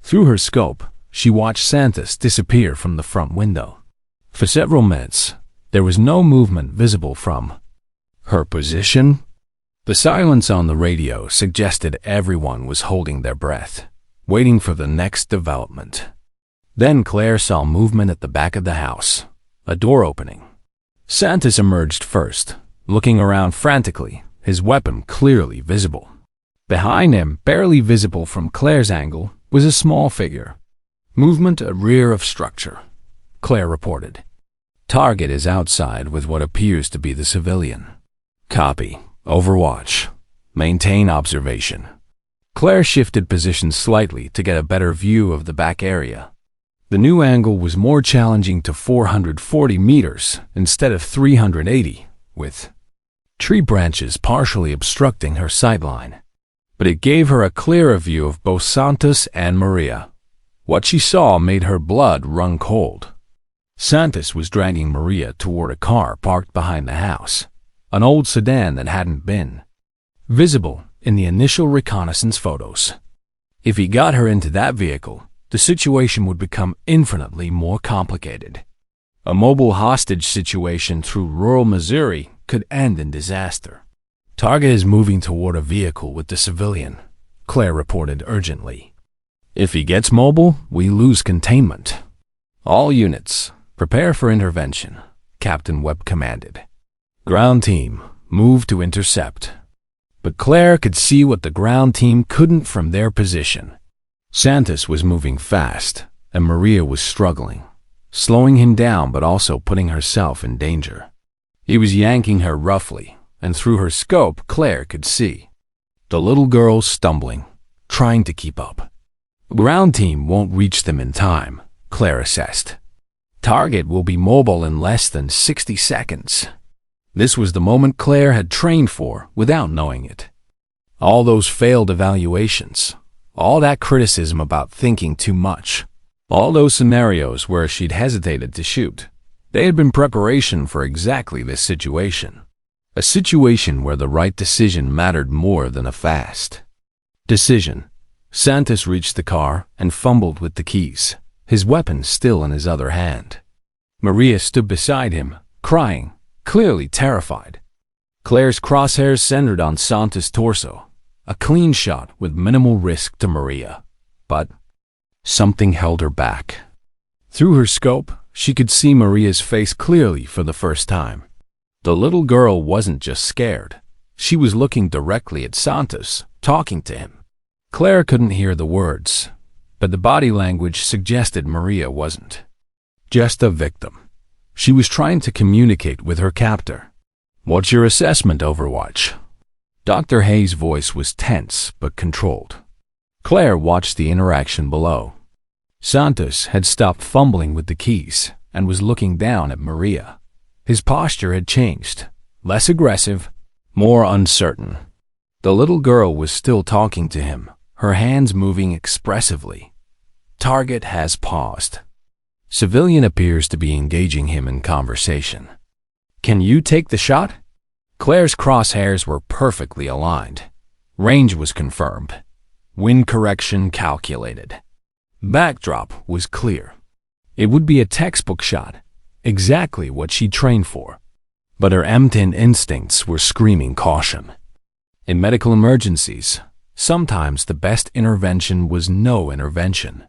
Through her scope, she watched Santos disappear from the front window. For several minutes, there was no movement visible from her position. The silence on the radio suggested everyone was holding their breath, waiting for the next development. Then Claire saw movement at the back of the house, a door opening. Santos emerged first, looking around frantically, his weapon clearly visible. Behind him, barely visible from Claire's angle, was a small figure. Movement at rear of structure, Claire reported. Target is outside with what appears to be the civilian. Copy. Overwatch. Maintain observation. Claire shifted position slightly to get a better view of the back area. The new angle was more challenging to 440 meters instead of 380, with tree branches partially obstructing her sightline. But it gave her a clearer view of both Santos and Maria. What she saw made her blood run cold. Santos was dragging Maria toward a car parked behind the house, an old sedan that hadn't been visible in the initial reconnaissance photos. If he got her into that vehicle, the situation would become infinitely more complicated. A mobile hostage situation through rural Missouri could end in disaster. Target is moving toward a vehicle with the civilian, Claire reported urgently. If he gets mobile, we lose containment. All units, prepare for intervention, Captain Webb commanded. Ground team, move to intercept. But Claire could see what the ground team couldn't from their position. Santos was moving fast, and Maria was struggling, slowing him down but also putting herself in danger. He was yanking her roughly, and through her scope Claire could see the little girl stumbling, trying to keep up. Ground team won't reach them in time, Claire assessed. Target will be mobile in less than 60 seconds. This was the moment Claire had trained for without knowing it. All those failed evaluations, all that criticism about thinking too much, all those scenarios where she'd hesitated to shoot, they had been preparation for exactly this situation. A situation where the right decision mattered more than a fast decision. Santos reached the car and fumbled with the keys, his weapon still in his other hand. Maria stood beside him, crying, clearly terrified. Claire's crosshairs centered on Santos' torso, a clean shot with minimal risk to Maria. But something held her back. Through her scope, she could see Maria's face clearly for the first time. The little girl wasn't just scared. She was looking directly at Santos, talking to him. Claire couldn't hear the words, but the body language suggested Maria wasn't just a victim. She was trying to communicate with her captor. "What's your assessment, Overwatch?" Dr. Hayes' voice was tense but controlled. Claire watched the interaction below. Santos had stopped fumbling with the keys and was looking down at Maria. His posture had changed, less aggressive, more uncertain. The little girl was still talking to him, her hands moving expressively. Target has paused. Civilian appears to be engaging him in conversation. "Can you take the shot?" Claire's crosshairs were perfectly aligned. Range was confirmed. Wind correction calculated. Backdrop was clear. It would be a textbook shot, exactly what she trained for. But her M10 instincts were screaming caution. In medical emergencies, sometimes the best intervention was no intervention.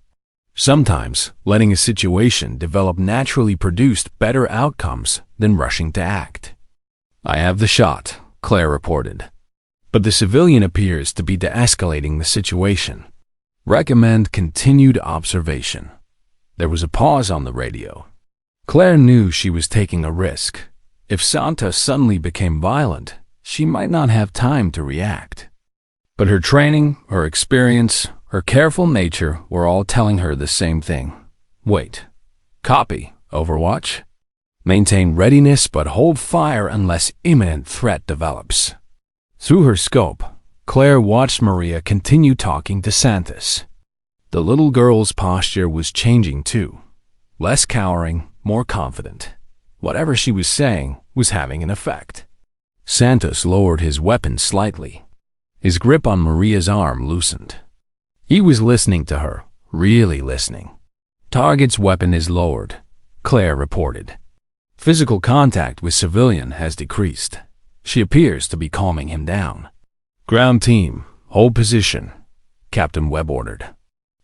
Sometimes letting a situation develop naturally produced better outcomes than rushing to act. "I have the shot," Claire reported. But the civilian appears to be de-escalating the situation. "Recommend continued observation." There was a pause on the radio. Claire knew she was taking a risk. If Santos suddenly became violent, she might not have time to react. But her training, her experience, her careful nature were all telling her the same thing. Wait. Copy, Overwatch. Maintain readiness but hold fire unless imminent threat develops. Through her scope, Claire watched Maria continue talking to Santos. The little girl's posture was changing too. Less cowering, more confident. Whatever she was saying was having an effect. Santos lowered his weapon slightly. His grip on Maria's arm loosened. He was listening to her, really listening. "Target's weapon is lowered," Claire reported. Physical contact with civilian has decreased. She appears to be calming him down. "Ground team, hold position," Captain Webb ordered.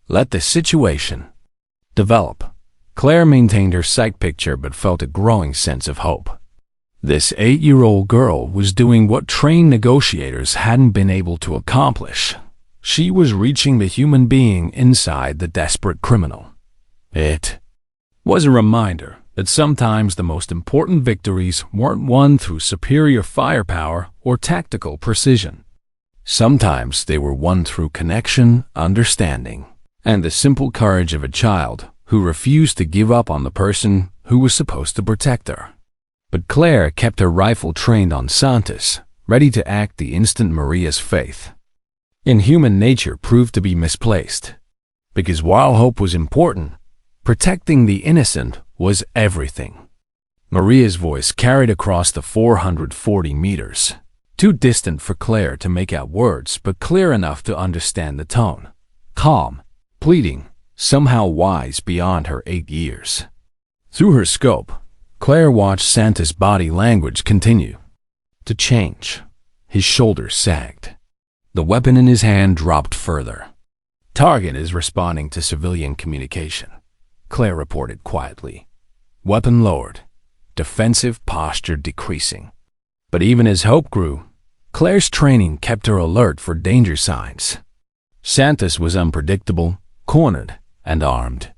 "Let the situation develop." Claire maintained her sight picture but felt a growing sense of hope. This 8-year-old girl was doing what trained negotiators hadn't been able to accomplish. She was reaching the human being inside the desperate criminal. It was a reminder that sometimes the most important victories weren't won through superior firepower or tactical precision. Sometimes they were won through connection, understanding, and the simple courage of a child who refused to give up on the person who was supposed to protect her. But Claire kept her rifle trained on Santos, ready to act the instant Maria's faith in human nature proved to be misplaced. Because while hope was important, protecting the innocent was everything. Maria's voice carried across the 440 meters, too distant for Claire to make out words, but clear enough to understand the tone. Calm, pleading, somehow wise beyond her 8 years. Through her scope, Claire watched Santos' body language continue to change. His shoulders sagged. The weapon in his hand dropped further. "Target is responding to civilian communication," Claire reported quietly. Weapon lowered, defensive posture decreasing. But even as hope grew, Claire's training kept her alert for danger signs. Santos was unpredictable, cornered, and armed.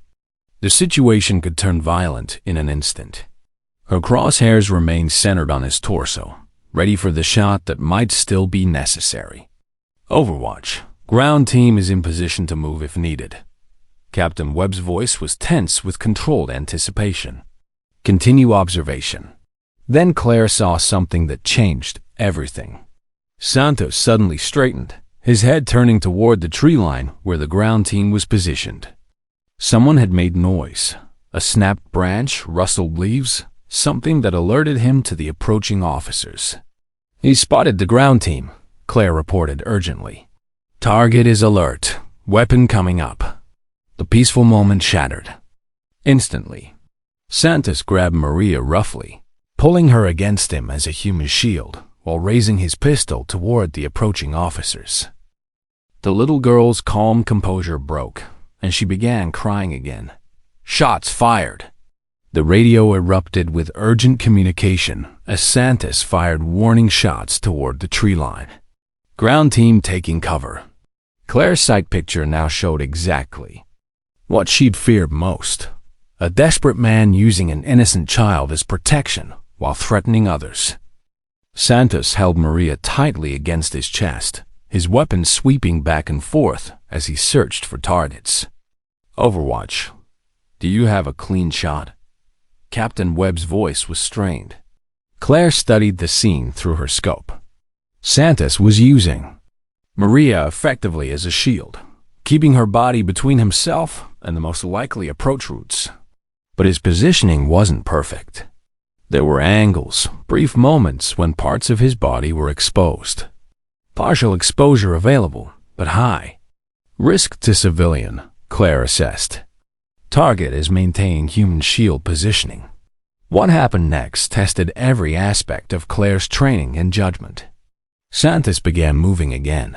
The situation could turn violent in an instant. Her crosshairs remained centered on his torso, ready for the shot that might still be necessary. "Overwatch, ground team is in position to move if needed," Captain Webb's voice was tense with controlled anticipation. "Continue observation." Then Claire saw something that changed everything. Santos suddenly straightened, his head turning toward the tree line where the ground team was positioned. Someone had made noise. A snapped branch, rustled leaves, something that alerted him to the approaching officers. "He spotted the ground team," Claire reported urgently. "Target is alert. Weapon coming up." The peaceful moment shattered. Instantly, Santos grabbed Maria roughly, pulling her against him as a human shield while raising his pistol toward the approaching officers. The little girl's calm composure broke, and she began crying again. "Shots fired!" The radio erupted with urgent communication as Santos fired warning shots toward the tree line. Ground team taking cover. Claire's sight picture now showed exactly what she'd feared most: a desperate man using an innocent child as protection while threatening others. Santos held Maria tightly against his chest, his weapon sweeping back and forth as he searched for targets. "Overwatch, do you have a clean shot?" Captain Webb's voice was strained. Claire studied the scene through her scope. Santos was using Maria effectively as a shield, keeping her body between himself and the most likely approach routes. But his positioning wasn't perfect. There were angles, brief moments when parts of his body were exposed. Partial exposure available, but high risk to civilian, Claire assessed. Target is maintaining human shield positioning. What happened next tested every aspect of Claire's training and judgment. Santos began moving again,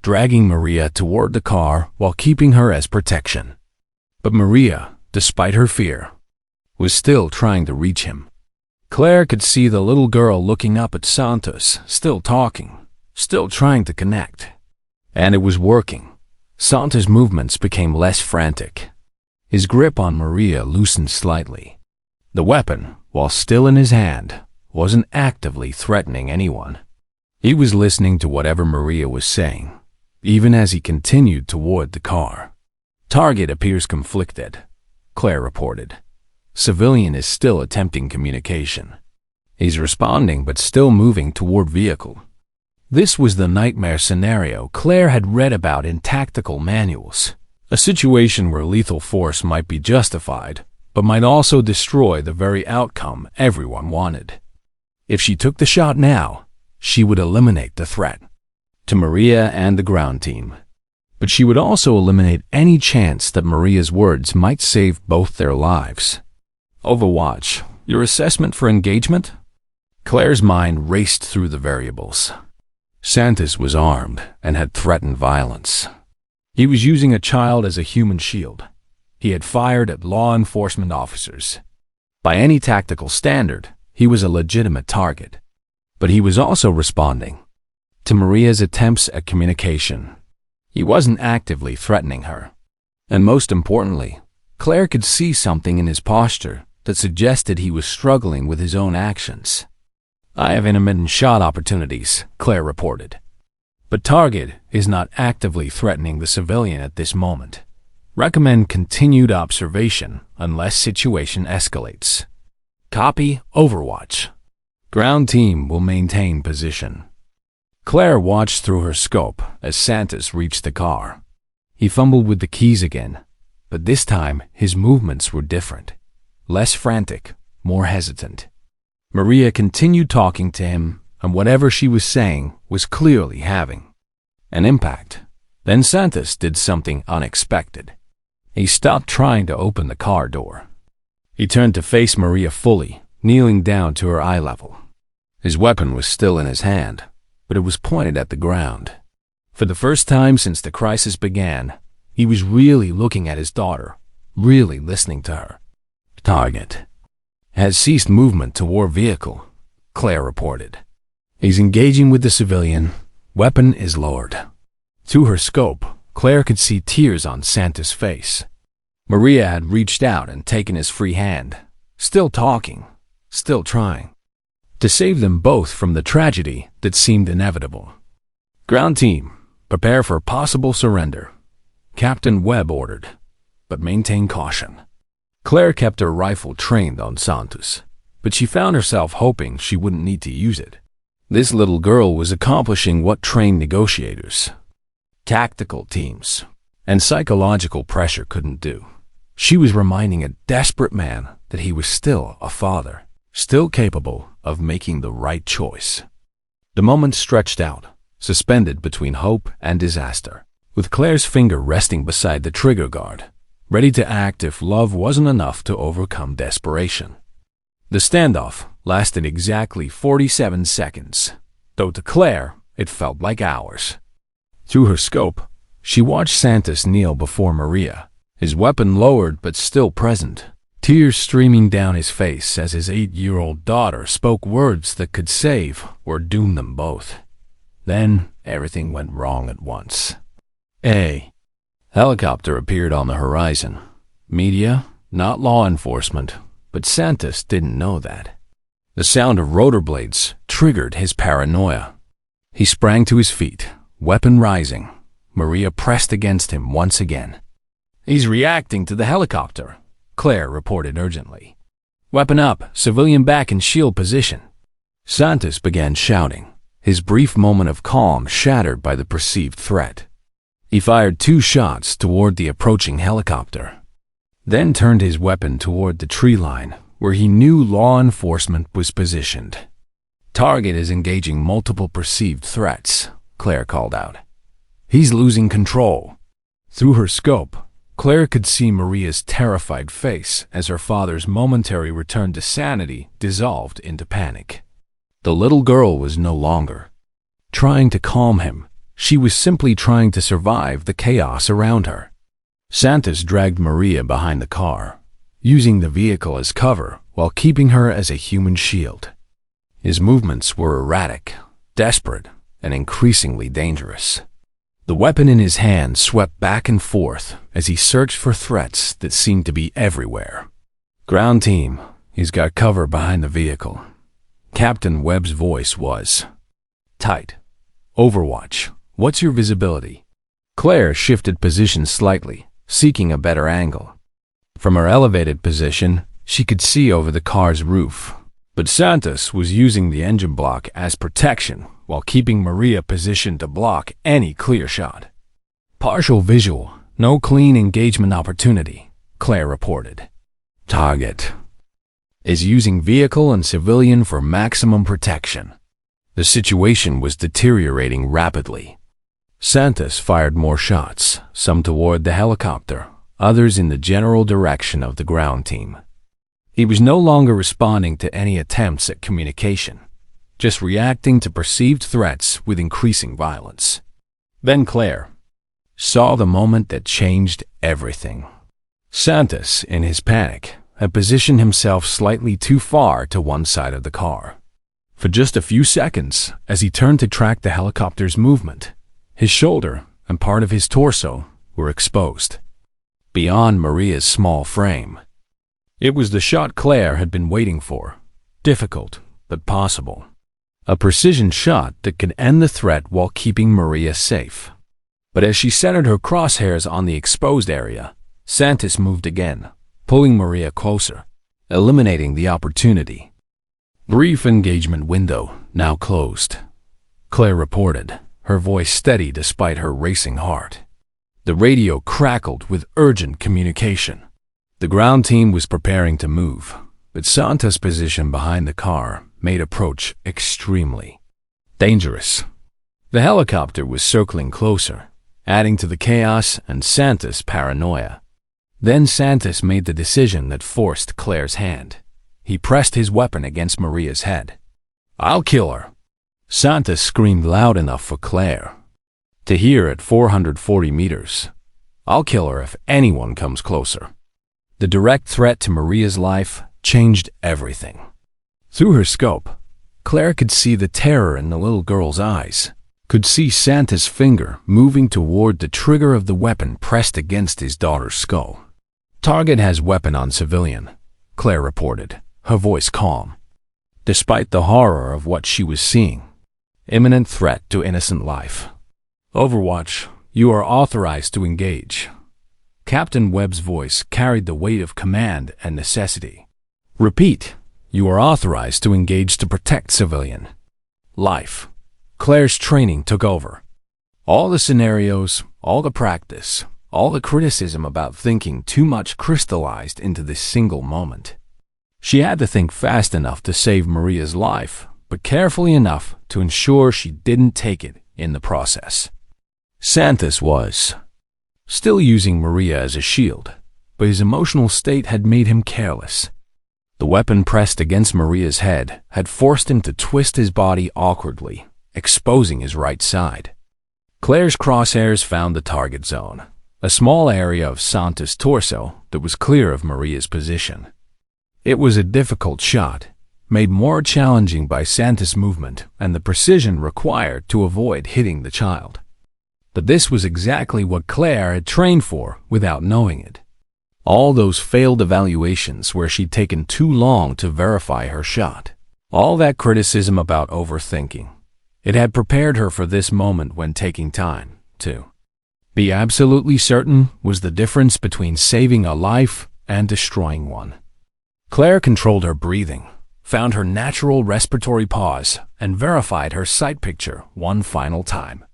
dragging Maria toward the car while keeping her as protection. But Maria, despite her fear, was still trying to reach him. Claire could see the little girl looking up at Santos, still talking, still trying to connect. And it was working. Santos' movements became less frantic. His grip on Maria loosened slightly. The weapon, while still in his hand, wasn't actively threatening anyone. He was listening to whatever Maria was saying, even as he continued toward the car. "Target appears conflicted," Claire reported. "Civilian is still attempting communication. He's responding but still moving toward vehicle." This was the nightmare scenario Claire had read about in tactical manuals. A situation where lethal force might be justified, but might also destroy the very outcome everyone wanted. If she took the shot now, she would eliminate the threat to Maria and the ground team. But she would also eliminate any chance that Maria's words might save both their lives. "Overwatch, your assessment for engagement?" Claire's mind raced through the variables. Santos was armed and had threatened violence. He was using a child as a human shield. He had fired at law enforcement officers. By any tactical standard, he was a legitimate target. But he was also responding to Maria's attempts at communication. He wasn't actively threatening her. And most importantly, Claire could see something in his posture that suggested he was struggling with his own actions. "I have intermittent shot opportunities," Claire reported. "But target is not actively threatening the civilian at this moment. Recommend continued observation unless situation escalates. Copy, Overwatch. Ground team will maintain position." Claire watched through her scope as Santos reached the car. He fumbled with the keys again, but this time his movements were different. Less frantic, more hesitant. Maria continued talking to him, and whatever she was saying was clearly having an impact. Then Santos did something unexpected. He stopped trying to open the car door. He turned to face Maria fully, kneeling down to her eye level. His weapon was still in his hand, but it was pointed at the ground. For the first time since the crisis began, he was really looking at his daughter, really listening to her. "Target has ceased movement toward vehicle," Claire reported. "He's engaging with the civilian. Weapon is lowered." Through her scope, Claire could see tears on Santos' face. Maria had reached out and taken his free hand, still talking, still trying to save them both from the tragedy that seemed inevitable. "Ground team, prepare for possible surrender," Captain Webb ordered. but maintain caution. Claire kept her rifle trained on Santos, but she found herself hoping she wouldn't need to use it. This little girl was accomplishing what trained negotiators, tactical teams, and psychological pressure couldn't do. She was reminding a desperate man that he was still a father, still capable of making the right choice. The moment stretched out, suspended between hope and disaster, with Claire's finger resting beside the trigger guard, ready to act if love wasn't enough to overcome desperation. The standoff lasted exactly 47 seconds, though to Claire it felt like hours. Through her scope, she watched Santos kneel before Maria, his weapon lowered but still present, tears streaming down his face as his 8-year-old daughter spoke words that could save or doom them both. Then everything went wrong at once. A helicopter appeared on the horizon. Media, not law enforcement, but Santos didn't know that. The sound of rotor blades triggered his paranoia. He sprang to his feet, weapon rising. Maria pressed against him once again. "He's reacting to the helicopter," Claire reported urgently. "Weapon up, civilian back in shield position." Santos began shouting, his brief moment of calm shattered by the perceived threat. He fired 2 shots toward the approaching helicopter, then turned his weapon toward the tree line where he knew law enforcement was positioned. "Target is engaging multiple perceived threats," Claire called out. "He's losing control." Through her scope, Claire could see Maria's terrified face as her father's momentary return to sanity dissolved into panic. The little girl was no longer trying to calm him. She was simply trying to survive the chaos around her. Santos dragged Maria behind the car, using the vehicle as cover while keeping her as a human shield. His movements were erratic, desperate, and increasingly dangerous. The weapon in his hand swept back and forth as he searched for threats that seemed to be everywhere. "Ground team, he's got cover behind the vehicle." Captain Webb's voice was tight. "Overwatch, what's your visibility?" Claire shifted position slightly, seeking a better angle. From her elevated position, she could see over the car's roof, but Santos was using the engine block as protection while keeping Maria positioned to block any clear shot. "Partial visual, no clean engagement opportunity," Claire reported. "Target is using vehicle and civilian for maximum protection." The situation was deteriorating rapidly. Santos fired more shots, some toward the helicopter, others in the general direction of the ground team. He was no longer responding to any attempts at communication, just reacting to perceived threats with increasing violence. Then Claire saw the moment that changed everything. Santos, in his panic, had positioned himself slightly too far to one side of the car. For just a few seconds, as he turned to track the helicopter's movement, his shoulder and part of his torso were exposed, beyond Maria's small frame. It was the shot Claire had been waiting for, difficult but possible. A precision shot that could end the threat while keeping Maria safe. But as she centered her crosshairs on the exposed area, Santos moved again, pulling Maria closer, eliminating the opportunity. "Brief engagement window now closed," Claire reported, her voice steady despite her racing heart. The radio crackled with urgent communication. The ground team was preparing to move, but Santos' position behind the car made approach extremely dangerous. The helicopter was circling closer, adding to the chaos and Santos' paranoia. Then Santos made the decision that forced Claire's hand. He pressed his weapon against Maria's head. "I'll kill her!" Santos screamed loud enough for Claire to hear at 440 meters. "I'll kill her if anyone comes closer." The direct threat to Maria's life changed everything. Through her scope, Claire could see the terror in the little girl's eyes, could see Santos' finger moving toward the trigger of the weapon pressed against his daughter's skull. "Target has weapon on civilian," Claire reported, her voice calm. Despite the horror of what she was seeing, imminent threat to innocent life. "Overwatch, you are authorized to engage." Captain Webb's voice carried the weight of command and necessity. "Repeat. You are authorized to engage to protect civilian life." Claire's training took over. All the scenarios, all the practice, all the criticism about thinking too much crystallized into this single moment. She had to think fast enough to save Maria's life, but carefully enough to ensure she didn't take it in the process. Santos was still using Maria as a shield, but his emotional state had made him careless. The weapon pressed against Maria's head had forced him to twist his body awkwardly, exposing his right side. Claire's crosshairs found the target zone, a small area of Santos' torso that was clear of Maria's position. It was a difficult shot, made more challenging by Santos' movement and the precision required to avoid hitting the child. But this was exactly what Claire had trained for without knowing it. All those failed evaluations where she'd taken too long to verify her shot. All that criticism about overthinking. It had prepared her for this moment when taking time to be absolutely certain was the difference between saving a life and destroying one. Claire controlled her breathing, found her natural respiratory pause, and verified her sight picture one final time.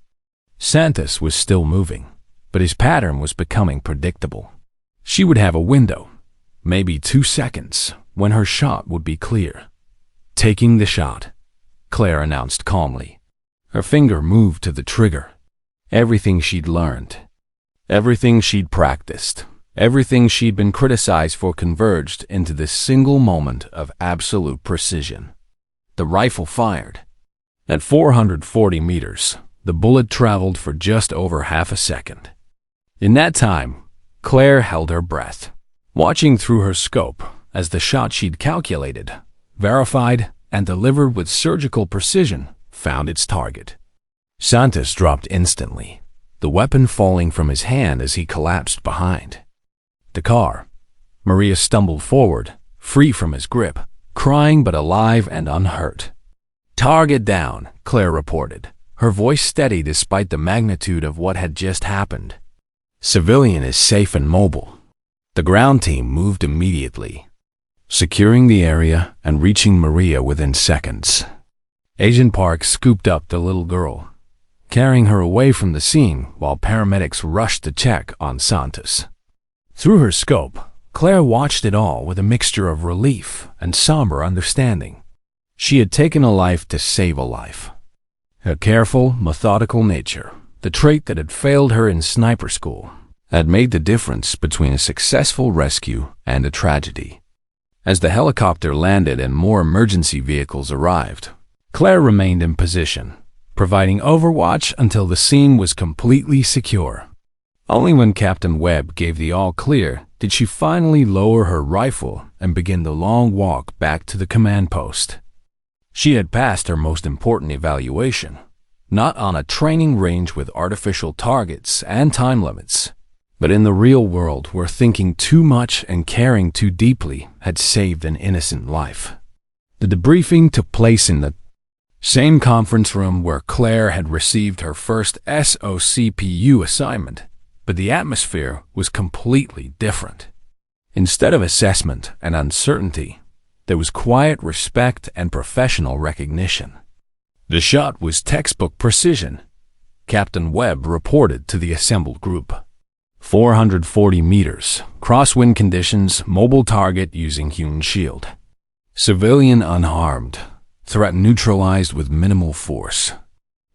Santos was still moving, but his pattern was becoming predictable. She would have a window, maybe 2 seconds, when her shot would be clear. "Taking the shot," Claire announced calmly. Her finger moved to the trigger. Everything she'd learned, everything she'd practiced, everything she'd been criticized for converged into this single moment of absolute precision. The rifle fired. At 440 meters, the bullet traveled for just over half a second. In that time, Claire held her breath, watching through her scope as the shot she'd calculated, verified, and delivered with surgical precision found its target. Santos dropped instantly, the weapon falling from his hand as he collapsed behind the car. Maria stumbled forward, free from his grip, crying but alive and unhurt. "Target down," Claire reported, her voice steady despite the magnitude of what had just happened. "Civilian is safe and mobile." The ground team moved immediately, securing the area and reaching Maria within seconds. Agent Park scooped up the little girl, carrying her away from the scene while paramedics rushed to check on Santos. Through her scope, Claire watched it all with a mixture of relief and somber understanding. She had taken a life to save a life. Her careful, methodical nature, the trait that had failed her in sniper school, had made the difference between a successful rescue and a tragedy. As the helicopter landed and more emergency vehicles arrived, Claire remained in position, providing overwatch until the scene was completely secure. Only when Captain Webb gave the all-clear did she finally lower her rifle and begin the long walk back to the command post. She had passed her most important evaluation, not on a training range with artificial targets and time limits, but in the real world where thinking too much and caring too deeply had saved an innocent life. The debriefing took place in the same conference room where Claire had received her first SOCPU assignment, but the atmosphere was completely different. Instead of assessment and uncertainty, there was quiet respect and professional recognition. The shot was textbook precision, Captain Webb reported to the assembled group. 440 meters, crosswind conditions, mobile target using hewn shield. Civilian unharmed, threat neutralized with minimal force.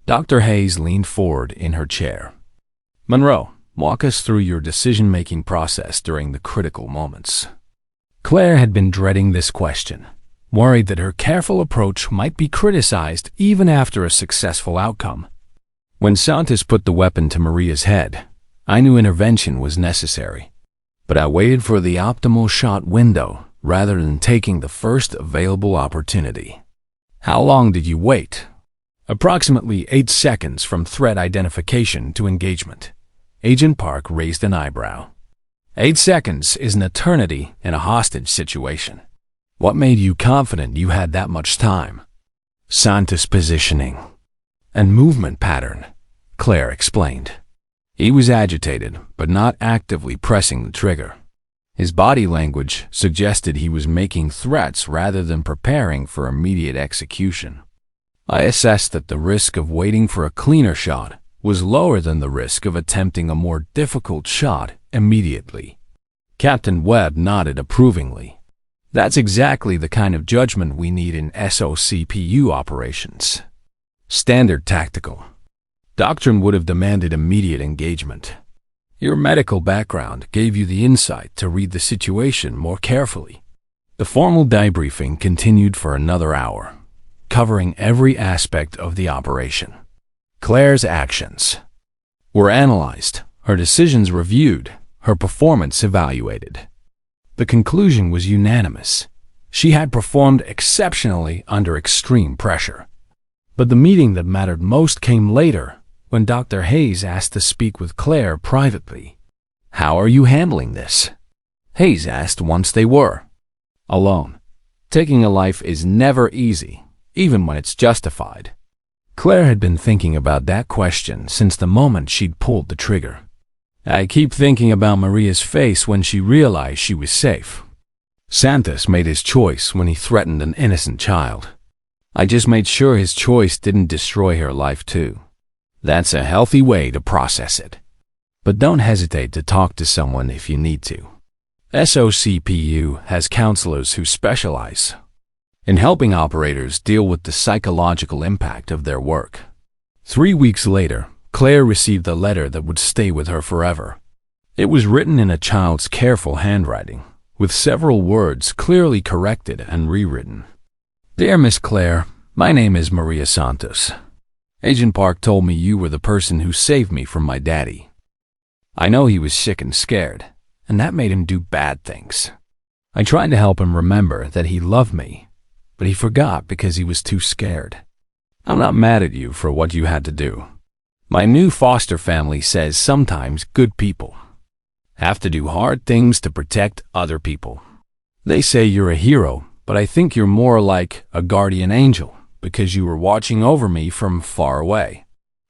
Dr. Hayes leaned forward in her chair. "Monroe, walk us through your decision-making process during the critical moments." Claire had been dreading this question, worried that her careful approach might be criticized even after a successful outcome. When Santos put the weapon to Maria's head, I knew intervention was necessary, but I waited for the optimal shot window rather than taking the first available opportunity. "How long did you wait?" "Approximately 8 seconds from threat identification to engagement." Agent Park raised an eyebrow. 8 seconds is an eternity in a hostage situation. What made you confident you had that much time? Santos' positioning and movement pattern, Claire explained. He was agitated, but not actively pressing the trigger. His body language suggested he was making threats rather than preparing for immediate execution. I assessed that the risk of waiting for a cleaner shot was lower than the risk of attempting a more difficult shot immediately. Captain Webb nodded approvingly. That's exactly the kind of judgment we need in SOCPU operations. Standard tactical. Doctrine would have demanded immediate engagement. Your medical background gave you the insight to read the situation more carefully. The formal debriefing continued for another hour, covering every aspect of the operation. Claire's actions were analyzed, her decisions reviewed, her performance evaluated. The conclusion was unanimous. She had performed exceptionally under extreme pressure. But the meeting that mattered most came later, when Dr. Hayes asked to speak with Claire privately. "How are you handling this?" Hayes asked once they were alone. Taking a life is never easy, even when it's justified. Claire had been thinking about that question since the moment she'd pulled the trigger. "I keep thinking about Maria's face when she realized she was safe. Santos made his choice when he threatened an innocent child. I just made sure his choice didn't destroy her life too. That's a healthy way to process it. But don't hesitate to talk to someone if you need to. SOCPU has counselors who specialize in helping operators deal with the psychological impact of their work." 3 weeks later, Claire received a letter that would stay with her forever. It was written in a child's careful handwriting, with several words clearly corrected and rewritten. "Dear Miss Claire, my name is Maria Santos. Agent Park told me you were the person who saved me from my daddy. I know he was sick and scared, and that made him do bad things. I tried to help him remember that he loved me, but he forgot because he was too scared. I'm not mad at you for what you had to do. My new foster family says sometimes good people have to do hard things to protect other people. They say you're a hero, but I think you're more like a guardian angel because you were watching over me from far away.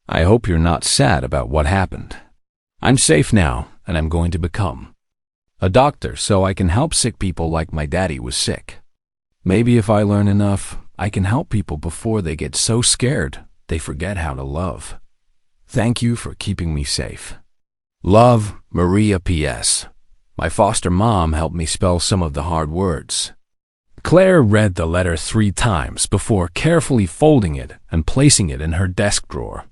I hope you're not sad about what happened. I'm safe now, and I'm going to become a doctor so I can help sick people like my daddy was sick. Maybe if I learn enough, I can help people before they get so scared they forget how to love. Thank you for keeping me safe. Love, Maria P.S. My foster mom helped me spell some of the hard words." Claire read the letter 3 times before carefully folding it and placing it in her desk drawer.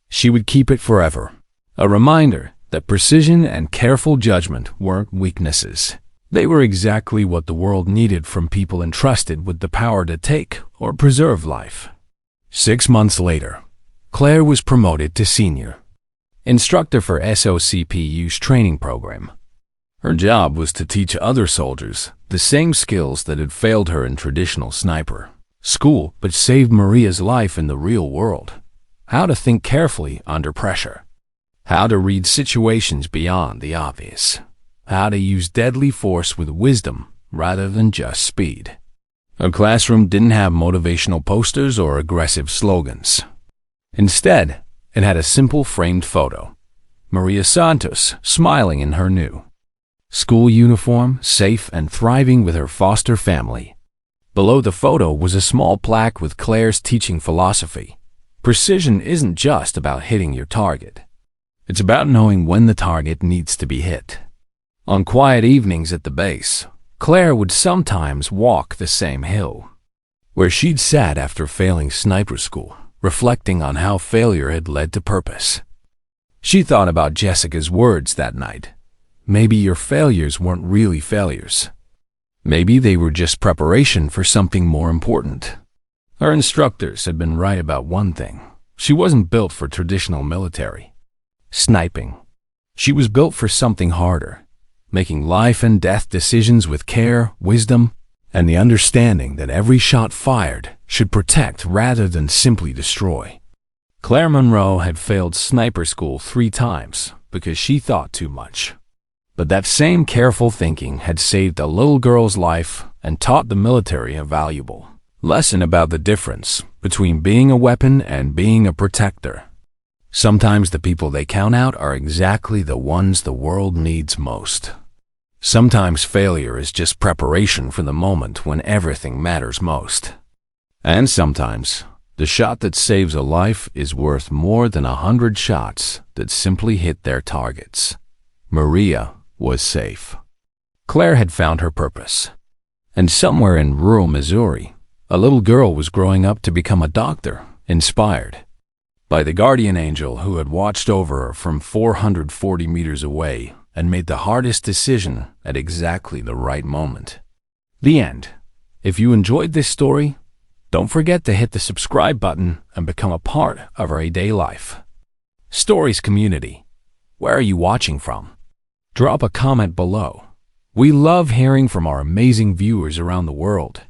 She would keep it forever, a reminder that precision and careful judgment weren't weaknesses. They were exactly what the world needed from people entrusted with the power to take or preserve life. 6 months later, Claire was promoted to senior instructor for SOCPU's training program. Her job was to teach other soldiers the same skills that had failed her in traditional sniper school but saved Maria's life in the real world. How to think carefully under pressure. How to read situations beyond the obvious. How to use deadly force with wisdom rather than just speed. Her classroom didn't have motivational posters or aggressive slogans. Instead, it had a simple framed photo. Maria Santos smiling in her new school uniform, safe and thriving with her foster family. Below the photo was a small plaque with Claire's teaching philosophy. Precision isn't just about hitting your target. It's about knowing when the target needs to be hit. On quiet evenings at the base, Claire would sometimes walk the same hill where she'd sat after failing sniper school, reflecting on how failure had led to purpose. She thought about Jessica's words that night. Maybe your failures weren't really failures. Maybe they were just preparation for something more important. Her instructors had been right about one thing. She wasn't built for traditional military sniping. She was built for something harder, making life and death decisions with care, wisdom, and the understanding that every shot fired should protect rather than simply destroy. Claire Monroe had failed sniper school 3 times because she thought too much. But that same careful thinking had saved a little girl's life and taught the military a valuable lesson about the difference between being a weapon and being a protector. Sometimes the people they count out are exactly the ones the world needs most. Sometimes failure is just preparation for the moment when everything matters most. And sometimes the shot that saves a life is worth more than 100 shots that simply hit their targets. Maria was safe. Claire had found her purpose. And somewhere in rural Missouri, a little girl was growing up to become a doctor, inspired by the guardian angel who had watched over her from 440 meters away and made the hardest decision at exactly the right moment. The end. If you enjoyed this story, don't forget to hit the subscribe button and become a part of our everyday life. Stories community, where are you watching from? Drop a comment below. We love hearing from our amazing viewers around the world.